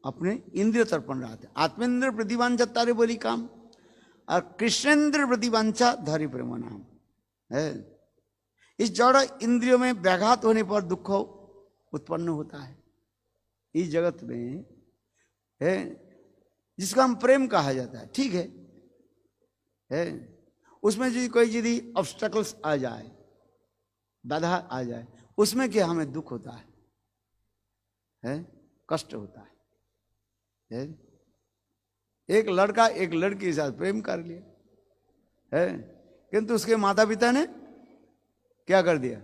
अपने इंद्रिय तर्पण रहते हैं। आत्मेंद्र प्रतिवांछा तारे बोली काम, और कृष्णेंद्र प्रतिवांछा धारी प्रेम नाम है। इस जड़ इंद्रियों में व्याघात होने पर दुख उत्पन्न होता है। इस जगत में है जिसका हम प्रेम कहा जाता है, ठीक है उसमें जो कोई यदि ऑब्स्टेकल्स आ जाए, बाधा आ जाए, उसमें क्या हमें दुख होता है, कष्ट होता है। एक लड़का एक लड़की के साथ प्रेम कर लिया है, किंतु उसके माता पिता ने क्या कर दिया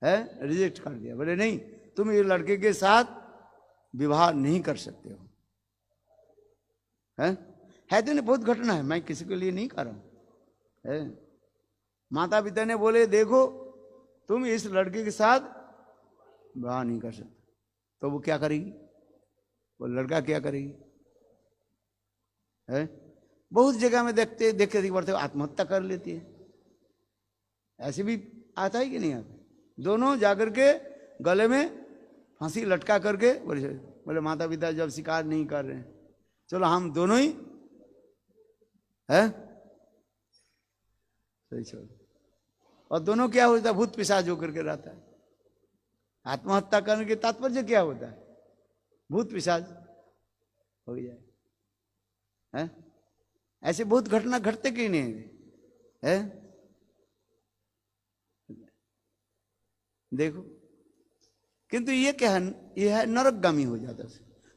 है? रिजेक्ट कर दिया। बोले नहीं, तुम ये लड़के के साथ विवाह नहीं कर सकते हो। है तो नहीं, बहुत घटना है, मैं किसी के लिए नहीं कर रहा हूं। माता पिता ने बोले देखो तुम इस लड़के के साथ विवाह नहीं कर सकते, तो वो क्या करेगी? वो लड़का क्या करेगी? बहुत जगह में देखते बढ़ते आत्महत्या कर लेती है। ऐसे भी आता है कि नहीं आता? दोनों जाकर के गले में फांसी लटका करके बोले माता पिता जब स्वीकार नहीं कर रहे हैं, चलो हम दोनों ही है सही छोड़। और दोनों क्या होता है? भूत पिशाच होकर के रहता है। आत्महत्या करने के तात्पर्य क्या होता है? भूत पिशाच हो जाए। ऐसे बहुत घटना घटते क्यों नहीं है? देखो किंतु ये क्या है, ये है नरकगामी हो जाता है।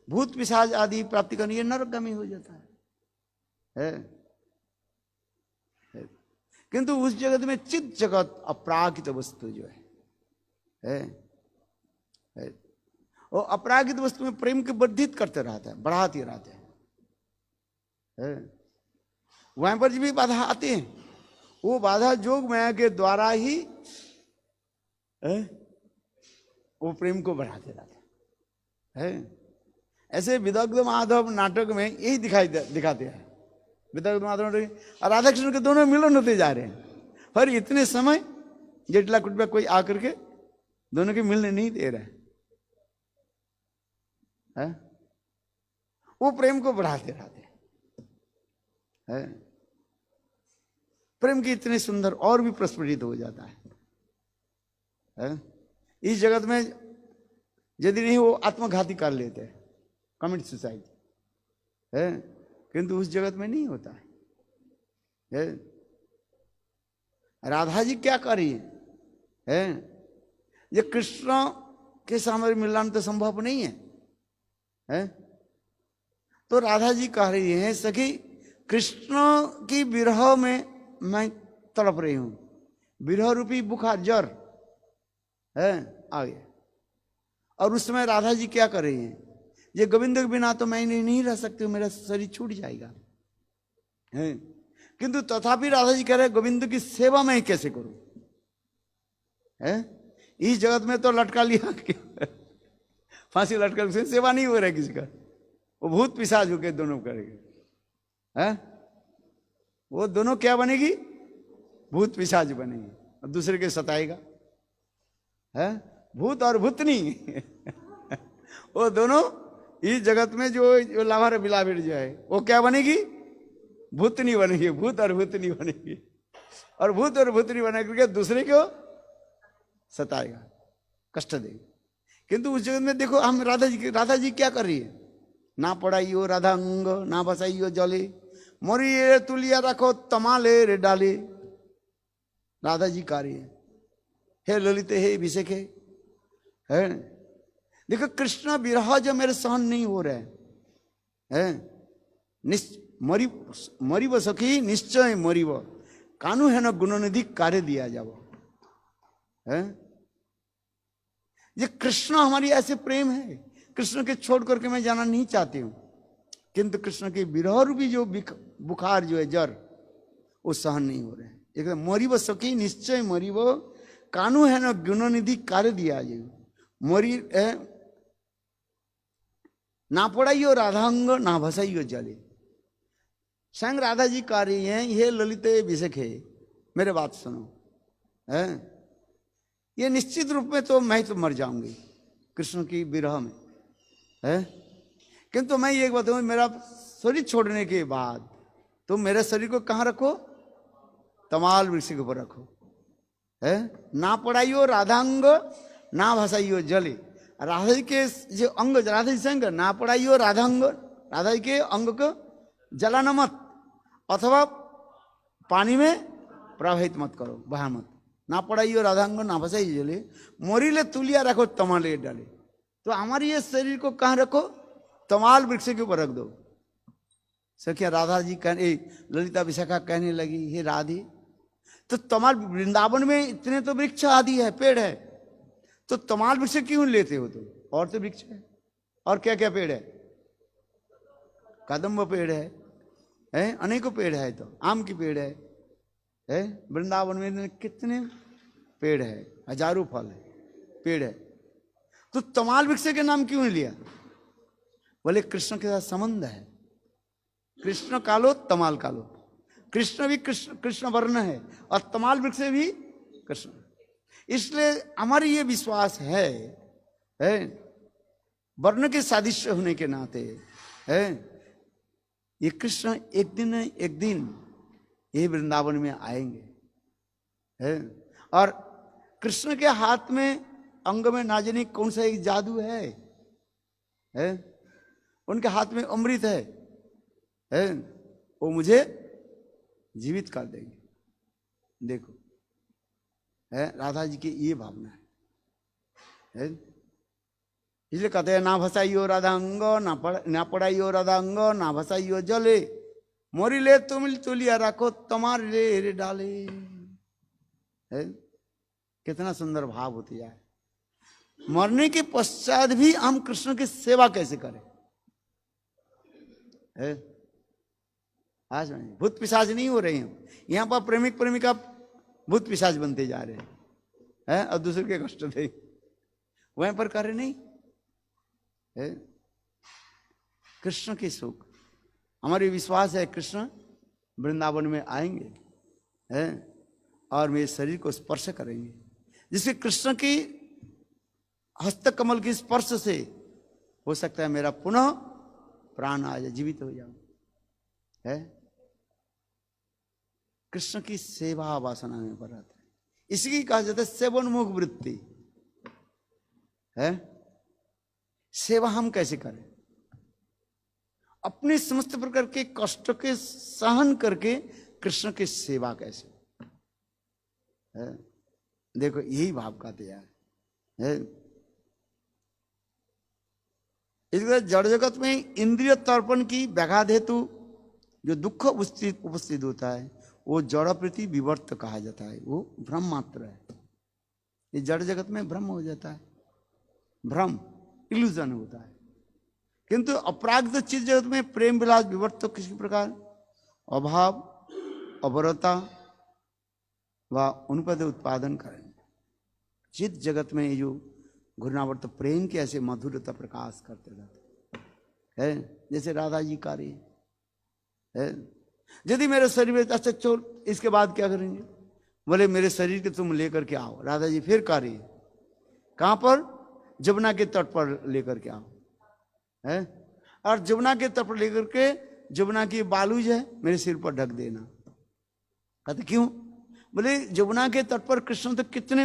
भूत पिशाच आदि प्राप्ति करने, ये नरकगामी हो जाता है? किंतु उस जगत में चित जगत अपरागित वस्तु जो है, वो अपरागित वस्तु में प्रेम के वर्धित करते रहता है, बढ़ाते रहते हैं। वहां पर भी बाधा आती है, वो बाधा जोग माया के द्वारा ही वो प्रेम को बढ़ाते रहते हैं। ऐसे विदग्ध माधव नाटक में यही दिखाते हैं। विदग्ध माधव और राधा कृष्ण के दोनों मिलन होते जा रहे हैं, पर इतने समय जेटला कुटबा कोई आकर के दोनों के मिलने नहीं दे रहा है। वो प्रेम को बढ़ाते रहते हैं। प्रेम की इतनी सुंदर और भी प्रस्फुटित हो जाता है। इस जगत में यदि नहीं वो आत्मघाती कर लेते हैं, कमिट सुसाइड है, किंतु उस जगत में नहीं होता है। राधा जी क्या कर रही है? ये कृष्ण के सामने मिलान तो संभव नहीं है। तो राधा जी कह रही है, सखी कृष्ण की विरह में मैं तड़प रही हूं, विरह रूपी बुखार जर है आ गया। और उस समय राधा जी क्या कर रही हैं? ये गोविंद के बिना तो मैं नहीं रह सकती, मेरा शरीर छूट जाएगा है। किंतु तथापि राधा जी कह रहे गोविंद की सेवा मैं कैसे करूं? है इस जगत में तो लटका लिया फांसी लटका, सेवा नहीं हो रहा है किसी का। वो भूत पिशाच होके दोनों करेंगे है, वो दोनों क्या बनेगी? भूत पिशाच बनेगी और दूसरे के सताएगा है, भूत और भूतनी वो दोनों इस जगत में जो लाभार बिलाविड जो है वो क्या बनेगी? भूतनी बनेगी, भूत और भूतनी बनेगी। और भूत और भूतनी बना करके दूसरे को सताएगा, कष्ट देगा। किंतु उस जगत में देखो हम राधा जी क्या कर रही है? ना पढ़ाइयो राधा अंग, ना बसाइयो जले, मोरिए तुलिया रखो तमाले रे डाले। राधा जी कह रही है, हे ललिते हे अभिषेके है। देखो कृष्ण विरह जो मेरे सहन नहीं हो रहे है, मरीब सखी निश्चय मरीब, कानू है न गुणनिधि कार्य दिया जाओ है। ये कृष्ण हमारी ऐसे प्रेम है, कृष्ण के छोड़ करके मैं जाना नहीं चाहती हूं, किंतु कृष्ण के विरह रूपी जो बुखार जो है जर, वो सहन नहीं हो रहे हैं। एक मरीब सखी निश्चय मरीब, कानू है न गुणनिधि कार्य दिया जाए। मरी ना पढ़ाइयो राधांग, ना भसाइयो जले। स्वयं राधा जी कह रही हैं, ये ललित अभिषेक है, मेरे बात सुनो है। ये निश्चित रूप में तो मैं तो मर जाऊंगी कृष्ण की विरह में है, किंतु मैं ये बताऊं, मेरा शरीर छोड़ने के बाद तुम मेरे शरीर को कहाँ रखो? तमाल वृक्ष के ऊपर रखो है। ना पढ़ाइयो राधांग, ना भसाइयो जले। राधा जी के जो अंग, राधा जी संग ना पढ़ाइयो राधांग, राधा जी के अंग को जलाना मत, अथवा पानी में प्रवाहित मत करो, बहा मत। ना पढ़ाइयो राधांग, ना भसाइयो जले, मोरीले तुलिया रखो तमाले डाले। तो हमारी ये शरीर को कहाँ रखो? तमाल वृक्ष के ऊपर रख दो। सखिया राधा जी ललिता विशाखा कहने लगी, हे राधे, तो तमाल वृंदावन में इतने तो वृक्ष आदि है, पेड़ है, तो तमाल वृक्ष क्यों लेते हो तुम? और तो वृक्ष है, और क्या क्या पेड़ है? कदम्ब पेड़ है अनेकों पेड़ है, तो आम की पेड़ है वृंदावन में कितने पेड़ है, हजारों फल है, पेड़ है। तो तमाल वृक्ष के नाम क्यों लिया? बोले कृष्ण के साथ संबंध है, कृष्ण कालो तमाल कालो, कृष्ण भी कृष्ण वर्ण है और तमाल वृक्ष भी कृष्ण। इसलिए हमारी ये विश्वास है वर्ण के सादृश्य होने के नाते है, ये कृष्ण एक दिन ये वृंदावन में आएंगे है। और कृष्ण के हाथ में अंग में ना जाने कौन सा एक जादू है, उनके हाथ में अमृत है, वो मुझे जीवित कर देंगे। देखो है राधा जी की ये भावना है। इसलिए कहते हैं ना भसाइयो राधा अंग, ना पढ़ाइयो राधा अंग, ना भसाइयो जले, मोरी ले तुम तुलिया रखो तुम्हारे रे डाले। है? कितना सुंदर भाव होती है। मरने के पश्चात भी हम कृष्ण की सेवा कैसे करें? है? आज भूत पिशाच नहीं हो रहे हैं यहाँ पर, प्रेमिक प्रेमिका भूत पिशाच बनते जा रहे हैं और दूसरे के कष्ट दे वहीं पर कार्य नहीं है। कृष्ण के सुख, हमारी विश्वास है कृष्ण वृंदावन में आएंगे हैं और मेरे शरीर को स्पर्श करेंगे, जिससे कृष्ण की हस्त कमल के स्पर्श से हो सकता है मेरा पुनः प्राण आ जाए, जीवित हो जाऊं। है? कृष्ण की सेवा वासना में पर आता है, इसी कहा जाता है सेवोन्मुख वृत्ति। है? सेवा हम कैसे करें? अपने समस्त प्रकार के कष्ट के सहन करके कृष्ण की सेवा कैसे? है? देखो यही भाव का त्याग है। इसलिए जड़ जगत में इंद्रिय तर्पण की व्याघात हेतु जो दुख उपस्थित होता है वो जड़ प्रति विवर्त कहा जाता है, वो भ्रम मात्र है। ये जड़ जगत में भ्रम हो जाता है, भ्रम इल्यूजन होता है। किंतु अपराग्ध चित्त जगत में प्रेम विलास विवर्त तो किसी प्रकार अभाव अवरता व उनपद उत्पादन करेंगे। चित्त जगत में ये जो घूर्णावर्त प्रेम के ऐसे मधुरता प्रकाश करते रहते है, जैसे राधा जी कार्य है। यदि मेरे शरीर में अच्छा चोर, इसके बाद क्या करेंगे? बोले मेरे शरीर के तुम लेकर के आओ। राधा जी फिर कार्य कहां पर? जमुना के तट पर लेकर के आओ। है? और जमुना के तट पर लेकर के जमुना की बालू जो है मेरे सिर पर ढक देना। कहते क्यों? बोले जमुना के तट पर कृष्ण तो कितने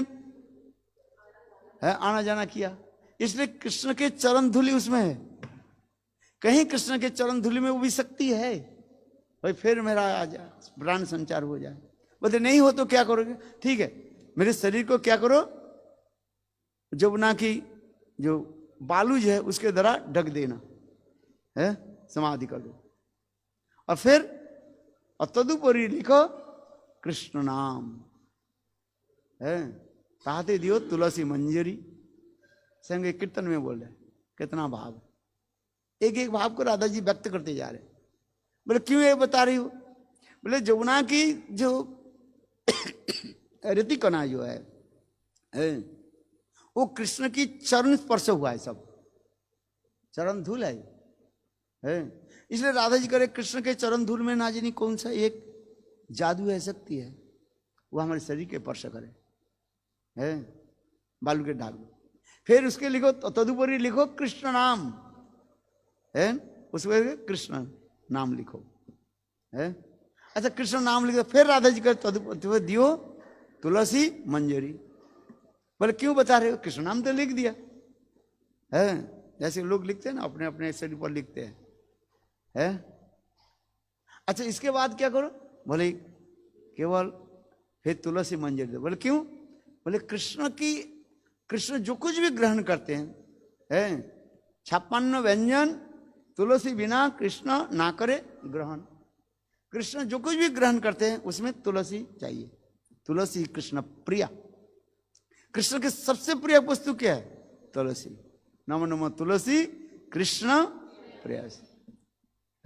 है आना जाना किया, इसलिए कृष्ण के चरण धूलि उसमें है। कहीं कृष्ण के चरण धूलि में वो भी शक्ति है भाई, फिर मेरा आ जाए प्राण संचार हो जाए। बोलते नहीं हो तो क्या करोगे? ठीक है, मेरे शरीर को क्या करो, जमुना की जो बालू जो है उसके द्वारा ढक देना है, समाधि कर दो। और फिर तदुपरि लिखो कृष्ण नाम है, ताते दियो तुलसी मंजरी। संगे कीर्तन में बोल रहे कितना भाव, एक एक भाव को राधा जी व्यक्त करते जा रहे। बोले क्यों ये बता रही हो? बोले जमुना की जो ऋतिकणा जो है वो कृष्ण की चरण स्पर्श हुआ है, सब चरण धूल है। इसलिए राधा जी करे कृष्ण के चरण धूल में ना जानी कौन सा एक जादू है, शक्ति है, वो हमारे शरीर के स्पर्श करे है, बालू के ढाक दो। फिर उसके लिखो तदुपरि लिखो कृष्ण नाम है, उसमें कृष्ण नाम लिखो है। अच्छा कृष्ण नाम लिखो, फिर राधा जी का तदुपरि दियो तुलसी मंजरी। बोले क्यों बता रहे हो? कृष्ण नाम तो लिख दिया है, जैसे लोग लिखते हैं ना अपने अपने शरीर पर लिखते हैं। अच्छा इसके बाद क्या करो? बोले केवल फिर तुलसी मंजरी दो। बोले क्यों? बोले कृष्ण जो कुछ भी ग्रहण करते हैं 56 व्यंजन तुलसी बिना कृष्ण ना करे ग्रहण। कृष्ण जो कुछ भी ग्रहण करते हैं उसमें तुलसी चाहिए। तुलसी कृष्ण प्रिया, कृष्ण की सबसे प्रिय वस्तु क्या है? तुलसी। नमो नमो तुलसी कृष्ण प्रिया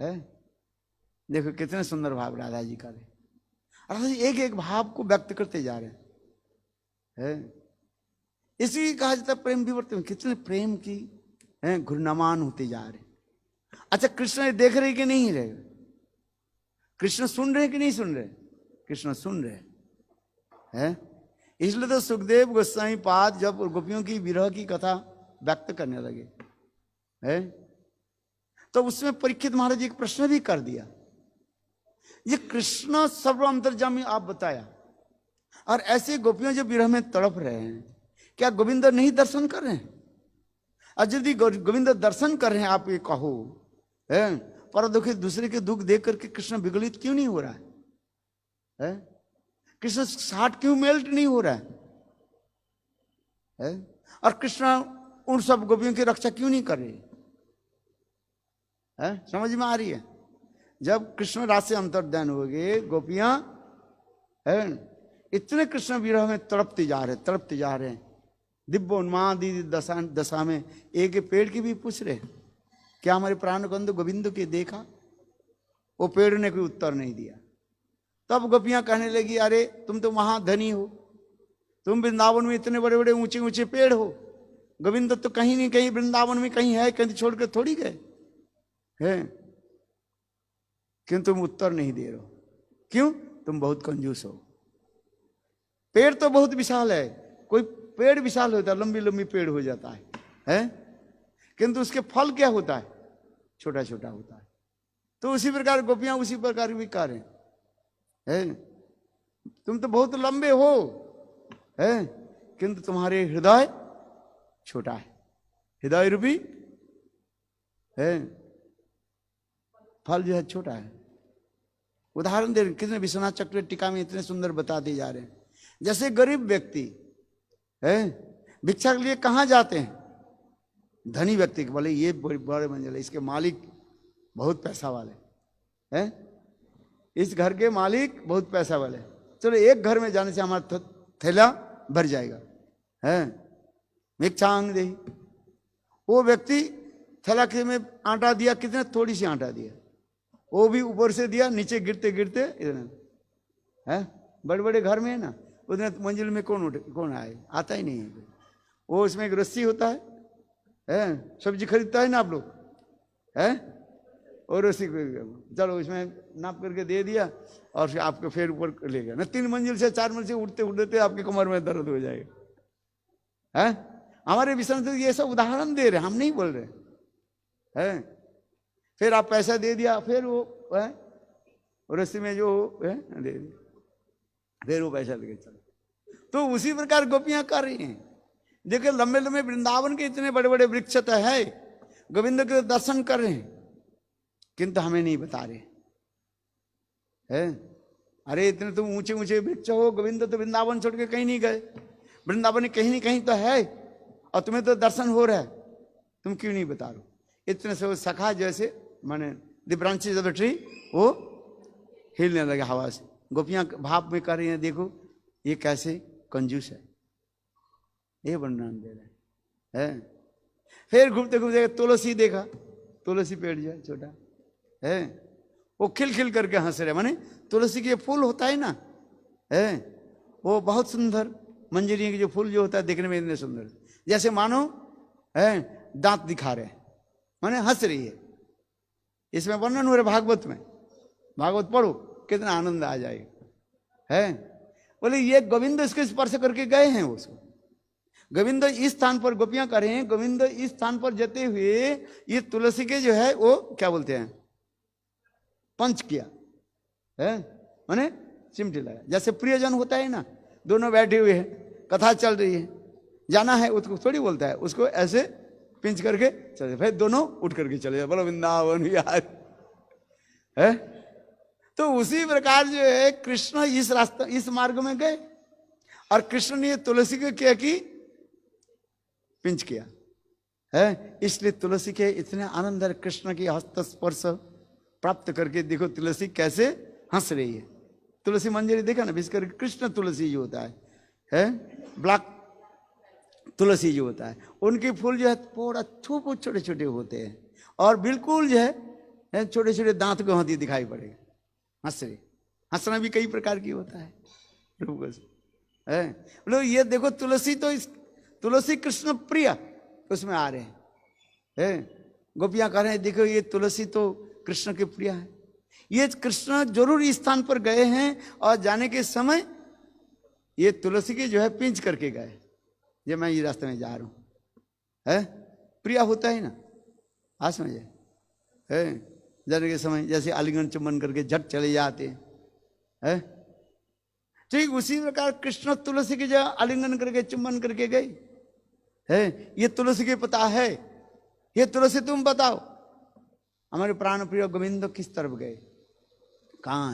है। देखो कितने सुंदर भाव राधा जी का रहे। राधा जी एक एक भाव को व्यक्त करते जा रहे हैं। इसी कहा जाता है प्रेम विवर्तन। कितने प्रेम की घूर्णमान होते जा रहे। अच्छा कृष्ण देख रहे कि नहीं रहे? कृष्ण सुन रहे कि नहीं सुन रहे? कृष्ण सुन रहे हैं। इसलिए तो सुखदेव गोस्वामी पाद जब गोपियों की विरह की कथा व्यक्त करने लगे है, तो उसमें परीक्षित महाराज जी एक प्रश्न भी कर दिया, ये कृष्ण सर्व अंतर्यामी आप बताया, और ऐसे गोपियों जो विरह में तड़प रहे हैं, क्या गोविंद नहीं दर्शन कर रहे हैं? और यदि गोविंद दर्शन कर रहे हैं आप ये कहो है, पर दुखी दूसरे के दुख देख करके कृष्ण विगलित क्यों नहीं हो रहा है? कृष्ण साठ क्यों मेल्ट नहीं हो रहा है? और कृष्ण उन सब गोपियों की रक्षा क्यों नहीं कर रही है? समझ में आ रही है? जब कृष्ण रास से अंतर्ध्यान हो गए, गोपियां है इतने कृष्ण विरह में तड़पते जा रहे हैं। दिव्य उन्मादी दशा में एक पेड़ की भी पूछ रहे, क्या हमारे प्राण कंद गोविंद के देखा? वो पेड़ ने कोई उत्तर नहीं दिया। तब गोपियां कहने लगी, अरे तुम तो महाधनी हो, तुम वृंदावन में इतने बड़े बड़े ऊंचे ऊंचे पेड़ हो, गोविंद तो कहीं नहीं कहीं वृंदावन में कहीं है, कहीं छोड़कर थोड़ी गए हैं, क्यों तुम उत्तर नहीं दे रहे हो? क्यों? तुम बहुत कंजूस हो। पेड़ तो बहुत विशाल है, कोई पेड़ विशाल होता है, लंबी लंबी पेड़ हो जाता है? किंतु उसके फल क्या होता है? छोटा छोटा होता है। तो उसी प्रकार गोपियां उसी प्रकार भी कर रहे हैं, तुम तो बहुत लंबे हो है, किंतु तुम्हारे हृदय छोटा है, हृदय रूपी है फल जो है छोटा है। उदाहरण दे रहे, कितने विश्वनाथ चक्र टीका में इतने सुंदर बताते जा रहे हैं। जैसे गरीब व्यक्ति है भिक्षा के लिए कहां जाते हैं? धनी व्यक्ति के बोले ये बड़े मंजिल है, इसके मालिक बहुत पैसा वाले हैं, इस घर के मालिक बहुत पैसा वाले, चलो एक घर में जाने से हमारा थैला भर जाएगा है, भिक्षांग दे। वो व्यक्ति थैला के में आटा दिया, कितने थोड़ी सी आटा दिया, वो भी ऊपर से दिया, नीचे गिरते गिरते है। बड़े बड़े घर में है ना, उतने मंजिल में कौन आए? आता ही नहीं है। वो उसमें एक रस्सी होता है, सब्जी खरीदता है ना आप लोग है, और रस्सी चलो इसमें नाप करके दे दिया और फिर आपको फिर ऊपर ले गया ना, 3 मंजिल से 4 मंजिल से उठते उठते आपके कमर में दर्द हो जाएगा है। हमारे विषय से ये सब उदाहरण दे रहे, हम नहीं बोल रहे हैं। फिर आप पैसा दे दिया, फिर वो है रस्सी में जो है दे दिया, फिर वो पैसा लेके चलो। तो उसी प्रकार गोपियां कर रही हैं। देखिए लंबे लंबे वृंदावन के इतने बड़े बड़े वृक्ष तो है, गोविंद के दर्शन कर रहे हैं, किंतु हमें नहीं बता रहे हैं। अरे इतने तुम ऊंचे ऊंचे वृक्ष हो, गोविंद तो वृंदावन छोड़ के कहीं नहीं गए, वृंदावन कहीं नहीं कहीं तो है, और तुम्हें तो दर्शन हो रहा है, तुम क्यों नहीं बता रहे? इतने से वो सखा जैसे माने the branches of the tree वो हिलने लगे हवा से। गोपियां भाव में कर रही हैं, देखो ये कैसे कंजूस है, ये वर्णन दे रहे हैं। फिर घूमते घूमते तुलसी देखा, तुलसी पेड़ जो है छोटा है, वो खिल खिल करके हंस रहे, माने तुलसी के फूल होता है ना है, वो बहुत सुंदर मंजरी के जो फूल जो होता है देखने में इतने सुंदर, जैसे मानो है दांत दिखा रहे हैं, माने हंस रही है। इसमें वर्णन हो रहा भागवत में, भागवत पढ़ो कितना आनंद आ जाएगा है। बोले ये गोविंद इसके स्पर्श करके गए हैं, उसको गोविंद इस स्थान पर गोपियां कर रहे हैं, गोविंद इस स्थान पर जाते हुए ये तुलसी के जो है वो क्या बोलते हैं पंच किया है, माने चिमटी लगा। जैसे प्रियजन होता है ना, दोनों बैठे हुए हैं, कथा चल रही है, जाना है उसको थोड़ी बोलता है, उसको ऐसे पिंच करके चले, फिर दोनों उठ करके चले जाए, बोलो वृंदावन यार है। तो उसी प्रकार जो है कृष्ण इस रास्ते इस मार्ग में गए, और कृष्ण ने तुलसी को क्या की पिंच किया है। इसलिए तुलसी के इतने आनंद है, कृष्ण की हस्त स्पर्श प्राप्त करके देखो तुलसी कैसे हंस रही है। तुलसी मंजरी देखा ना, विशेषकर कृष्ण तुलसी जो होता है ब्लैक तुलसी जो होता है, उनके फूल जो है थोड़ा छोटे छोटे होते हैं, और बिल्कुल जो है छोटे छोटे दांत को हाथी दिखाई पड़ेगा, हंस रही। हंसना भी कई प्रकार की होता है बोलो ये देखो तुलसी, तो इस तुलसी कृष्ण प्रिय उसमें आ रहे हैं। गोपियां कह रहे हैं देखो ये तुलसी तो कृष्ण के प्रिय है, ये कृष्ण जरूर इस स्थान पर गए हैं, और जाने के समय ये तुलसी के जो है पिंच करके गए, ये मैं ये रास्ते में जा रहा हूं है। प्रिय होता है ना, आ समझे है, जाने के समय जैसे आलिंगन चुम्बन करके झट चले जाते हैं। ठीक उसी प्रकार कृष्ण तुलसी के जो आलिंगन करके चुम्बन करके गए है। ये तुलसी के पता है, ये तुलसी तुम बताओ हमारे प्राण प्रिय गोविंद किस तरफ गए, कहाँ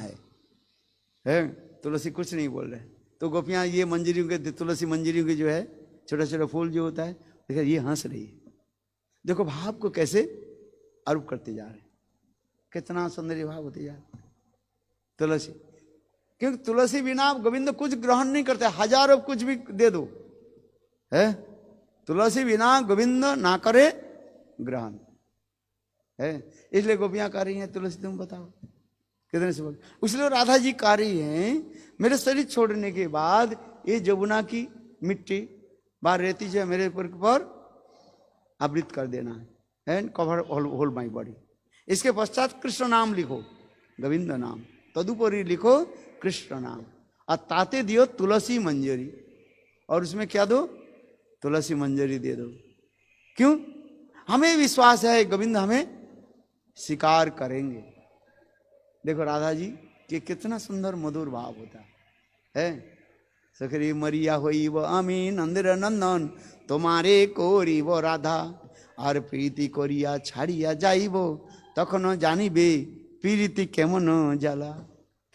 है? तुलसी कुछ नहीं बोल रहे। तो गोपियां ये मंजरियों के तुलसी मंजरियों के जो है छोटा छोटा फूल जो होता है देखो ये हंस रही है, देखो भाव को कैसे आरोप करते जा रहे हैं, कितना सौंदर्य भाव होते जा रहे। तुलसी, क्योंकि तुलसी बिना गोविंद कुछ ग्रहण नहीं करते, हजारों कुछ भी दे दो है, तुलसी बिना गोविंद ना करे ग्रहण है। इसलिए गोपियां कह रही हैं तुलसी तुम बताओ कितने से बोल, इसलिए राधा जी कह रही हैं मेरे शरीर छोड़ने के बाद ये जमुना की मिट्टी बार रेती जो है मेरे ऊपर पर आवृत कर देना है, and cover whole my body. इसके पश्चात कृष्ण नाम लिखो, गोविंद नाम, तदुपरि लिखो कृष्ण नाम, और ताते दियो तुलसी मंजरी, और उसमें क्या दो, तुलसी मंजरी दे दो। क्यों? हमें विश्वास है गोविंद हमें स्वीकार करेंगे। देखो राधा जी कि कितना सुंदर मधुर भाव होता है। सखरी मरिया होई वो आमी नंदर नंदन तुम्हारे कोरी वो राधा, আর প্রীতি করিয়া ছাড়িয়া যাইব তখন জানিবে প্রীতি কেমন জ্বালা।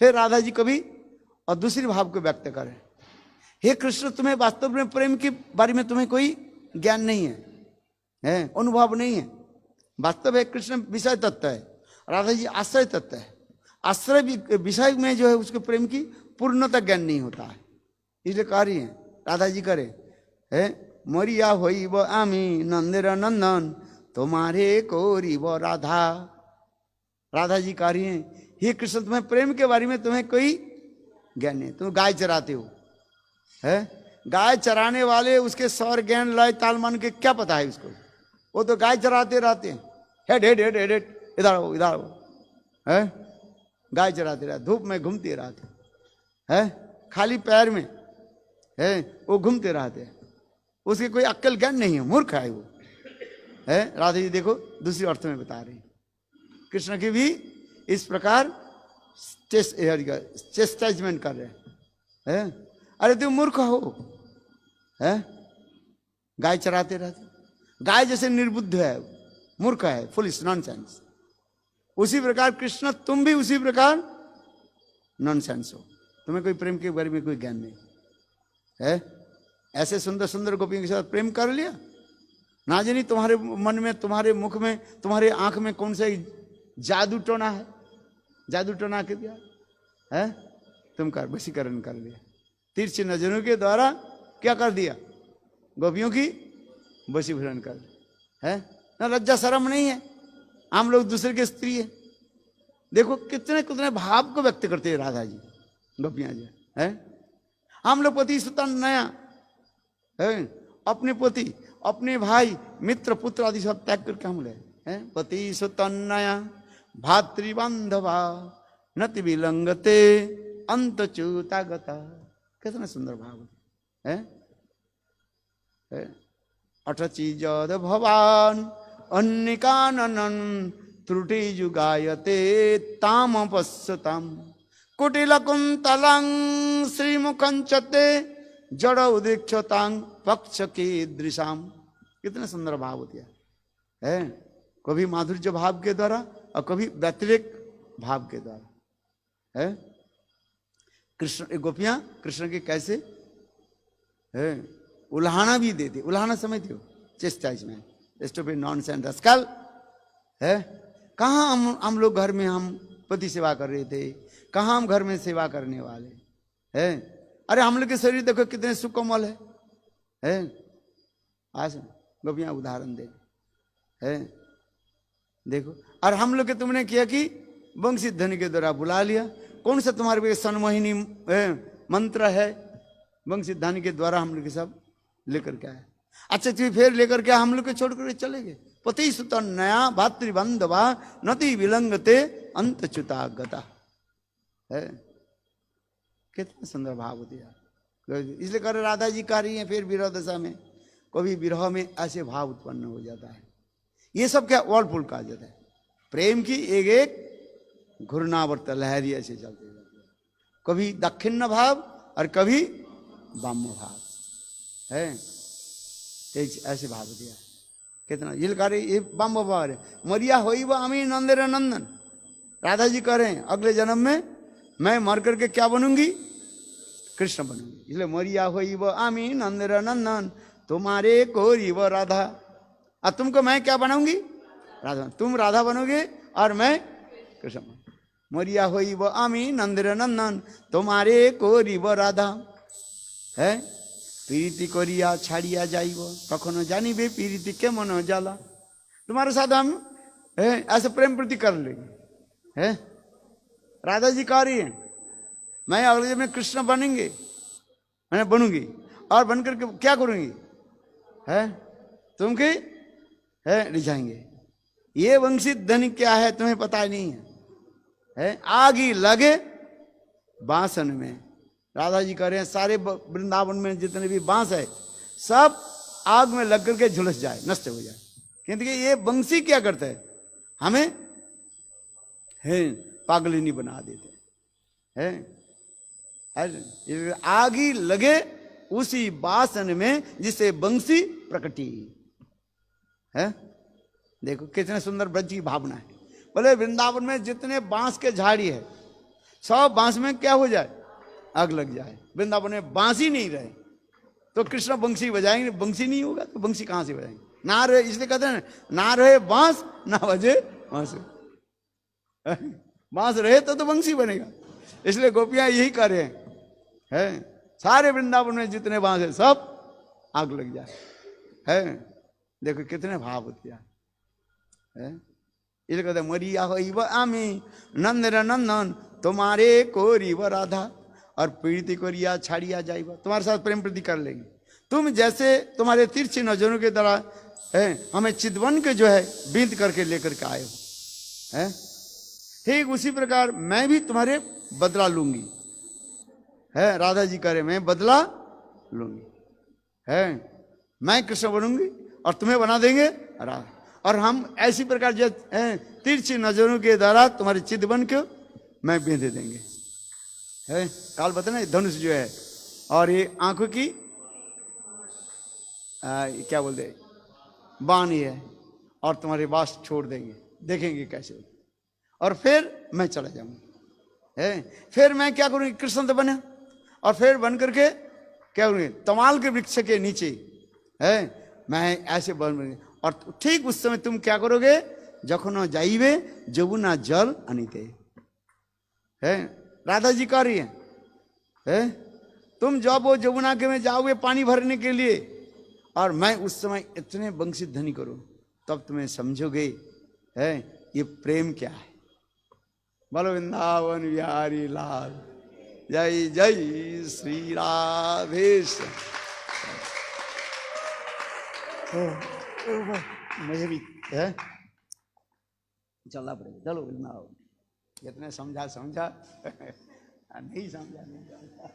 फिर राधा जी कभी और दूसरी भाव को व्यक्त करें, हे कृष्ण तुम्हें वास्तव में प्रेम के बारे में तुम्हें कोई ज्ञान नहीं है, अनुभव नहीं है। वास्तव है कृष्ण विषय तत्व है, राधा जी आश्रय तत्व है। आश्रय विषय में जो है उसके प्रेम की पूर्णता ज्ञान नहीं होता है, इसलिए कह रही है राधा जी करे है मरिया होई वो आमी नंदेर नंदन तुम्हारे कोरी वो राधा। राधा जी कह रही हैं हे कृष्ण तुम्हें प्रेम के बारे में तुम्हें कोई ज्ञान नहीं, तुम गाय चराते हो है, गाय चराने वाले उसके सौर ज्ञान लय ताल मान के क्या पता है उसको, वो तो गाय चराते रहते हैं, head head head head head इधर आओ इधर आओ है, गाय चराते रहते, धूप में घूमते रहते है, खाली पैर में है वो घूमते रहते हैं, उसकी कोई अक्ल ज्ञान नहीं है, मूर्ख है वो है। राधा जी देखो दूसरी अर्थ में बता रही, कृष्ण की भी इस प्रकार चेस्टाइजमेंट कर रहे हैं। अरे तुम मूर्ख हो है, गाय चराते रहते, गाय जैसे निर्बुद्ध है, मूर्ख है, फुलिश नॉनसेंस, उसी प्रकार कृष्ण तुम भी उसी प्रकार नॉनसेंस हो, तुम्हें कोई प्रेम के बारे में कोई ज्ञान नहीं है। ऐसे सुंदर सुंदर गोपियों के साथ प्रेम कर लिया, ना जानी तुम्हारे मन में, तुम्हारे मुख में, तुम्हारे आंख में कौन सा जादू टोना है, जादू टोना के दिया है, तुम कर वशीकरण कर लिया, तिरछी नजरों के द्वारा क्या कर दिया, गोपियों की वशीकरण कर है। ना लज्जा शर्म नहीं है, हम लोग दूसरे के स्त्री है। देखो कितने कितने भाव को व्यक्त करते हैं राधा जी, गोपियां जी है। हम लोग पति सुतन नया है, अपने पति, अपने भाई, मित्र, पुत्र आदि सब त्याग करके हम ले हैं, पति सुतन्नया भातृबांधवा नति विलंगते अंतच्युता गता। कितना सुंदर भाव है। अठची जद भवान अन्निकानन त्रुटि जुगायते ताम पश्यताम कुटिल कुंतलं श्रीमुखंचते जड़ उदीक्षतांग पक्ष की दृशाम। कितने सुंदर भाव होती है, कभी माधुर्य भाव के द्वारा और कभी व्यतिरिक भाव के द्वारा है। कृष्ण गोपियां कृष्ण के कैसे है उल्हाना भी देती, उल्हाना समझते हो, चेस्टाइजमेंट, स्टूपिड नॉनसेंस रस्कल है। कहाँ हम लोग घर में हम पति सेवा कर रहे थे, कहाँ हम घर में सेवा करने वाले हैं। अरे हम लोग के शरीर देखो कितने सुकोमल है। आज गोपियां उदाहरण दे है, देखो। और हम लोग के तुमने किया कि वंशी ध्वनि के द्वारा बुला लिया, कौन सा तुम्हारे पे सनमोहिनी मंत्र है, वंशी ध्वनि के द्वारा हम लोग सब लेकर के आए। अच्छा तुम फिर लेकर के हम लोग के छोड़ कर चले गए। पति सुत नया भातृबंधवा नति विलंगते अंतच्युता गता है। कितना सुंदर भाव होती है। इसलिए कर राधा जी कह रही हैं फिर विरह दशा में, कभी विरह में ऐसे भाव उत्पन्न हो जाता है। ये सब क्या वर्लपुल कहा जाता है, प्रेम की एक एक घूर्णावर्त लहरी ऐसे चलते जाती है, कभी दक्षिण भाव और कभी वाम भाव है, ऐसे भाव होती है। कितना ये वाम भाव है। मरिया होई वो अमी नंदेर नंदन, राधा जी कह रहे हैं अगले जन्म में मैं मर करके क्या बनूंगी, कृष्ण बनूंगी। इसलिए मरिया होई वो आमी नंदेर नंदन तुम्हारे कोरी वो राधा। और तुमको मैं क्या बनाऊंगी? राधा। तुम राधा बनोगे और मैं कृष्ण। मोरिया होई वो आमी नंदर नंदन तुम्हारे कोरी वो राधा है। पीरिति करिया छाड़िया जाइब कखनो जानिबे पीरिति के मन जाला। तुम्हारे साथ हम ऐसे प्रेम प्रति कर लेंगे है। राधा जी कह रही है मैं अगले जन्म में कृष्ण बनेंगे, मैं बनूंगी और बनकर के क्या करूंगी है तुमके है रिझाएंगे। ये वंशित धन क्या है तुम्हें पता ही नहीं है आग ही लगे बांसन में। राधा जी कह रहे हैं सारे वृंदावन में जितने भी बांस है सब आग में लग करके झुलस जाए, नष्ट हो जाए। क्योंकि ये वंशी क्या करता है हमें है पागलिनी बना देते हैं। आग ही लगे उसी बासन में जिसे बंसी प्रकटी है। देखो कितने सुंदर ब्रज की भावना है। बोले वृंदावन में जितने बांस के झाड़ी है सब बांस में क्या हो जाए आग लग जाए। वृंदावन में बांस ही नहीं रहे तो कृष्ण बंसी बजाएंगे, बंसी नहीं होगा तो बंसी कहां से बजाएंगे। ना रहे इसलिए कहते हैं ना रहे बांस ना बजे बांस। बांस रहे तो बंसी बनेगा। इसलिए गोपियां यही कर रहे हैं सारे वृंदावन में जितने बांस है सब आग लग जाए है। देखो कितने भाव होते हैं। इसलिए कहते मरिया हो आमी नंदन नंदन तुम्हारे कोरी व राधा और पीड़ित कोरिया छाड़िया जाइबा। तुम्हारे साथ प्रेम प्रति कर लेंगे। तुम जैसे तुम्हारे तिरछी नजरों के द्वारा हमें चितवन के जो है बींद करके लेकर के आए हो है ठीक उसी प्रकार मैं भी तुम्हारे बदला लूंगी है। राधा जी कह रहे मैं बदला लूंगी है। मैं कृष्ण बनूंगी और तुम्हें बना देंगे राधा। और हम ऐसी प्रकार जो तिरछी नजरों के द्वारा तुम्हारे चितवन को मैं बींध देंगे है। काल बता ना धनुष जो है और ये आंखों की क्या बोलते बाण ही है और तुम्हारे बास छोड़ देंगे देखेंगे कैसे। और फिर मैं चला जाऊंगा है। फिर मैं क्या करूंगी कृष्ण तो बने और फिर बन करके क्या करूंगी तमाल के वृक्ष के नीचे है मैं ऐसे बन। और ठीक उस समय तुम क्या करोगे जखनो जाइबे जमुना जल अनिते है। राधा जी कह रही है तुम जब वो जमुना के में जाओगे पानी भरने के लिए और मैं उस समय इतने वंशित धनी करूं तब तुम्हें समझोगे है ये प्रेम क्या है। बोलो वृंदावन बिहारी लाल जय जय श्री राधेश। मुझे भी है चलना पड़ेगा। चलो वृंदावन जितने समझा नहीं समझा नहीं समझा।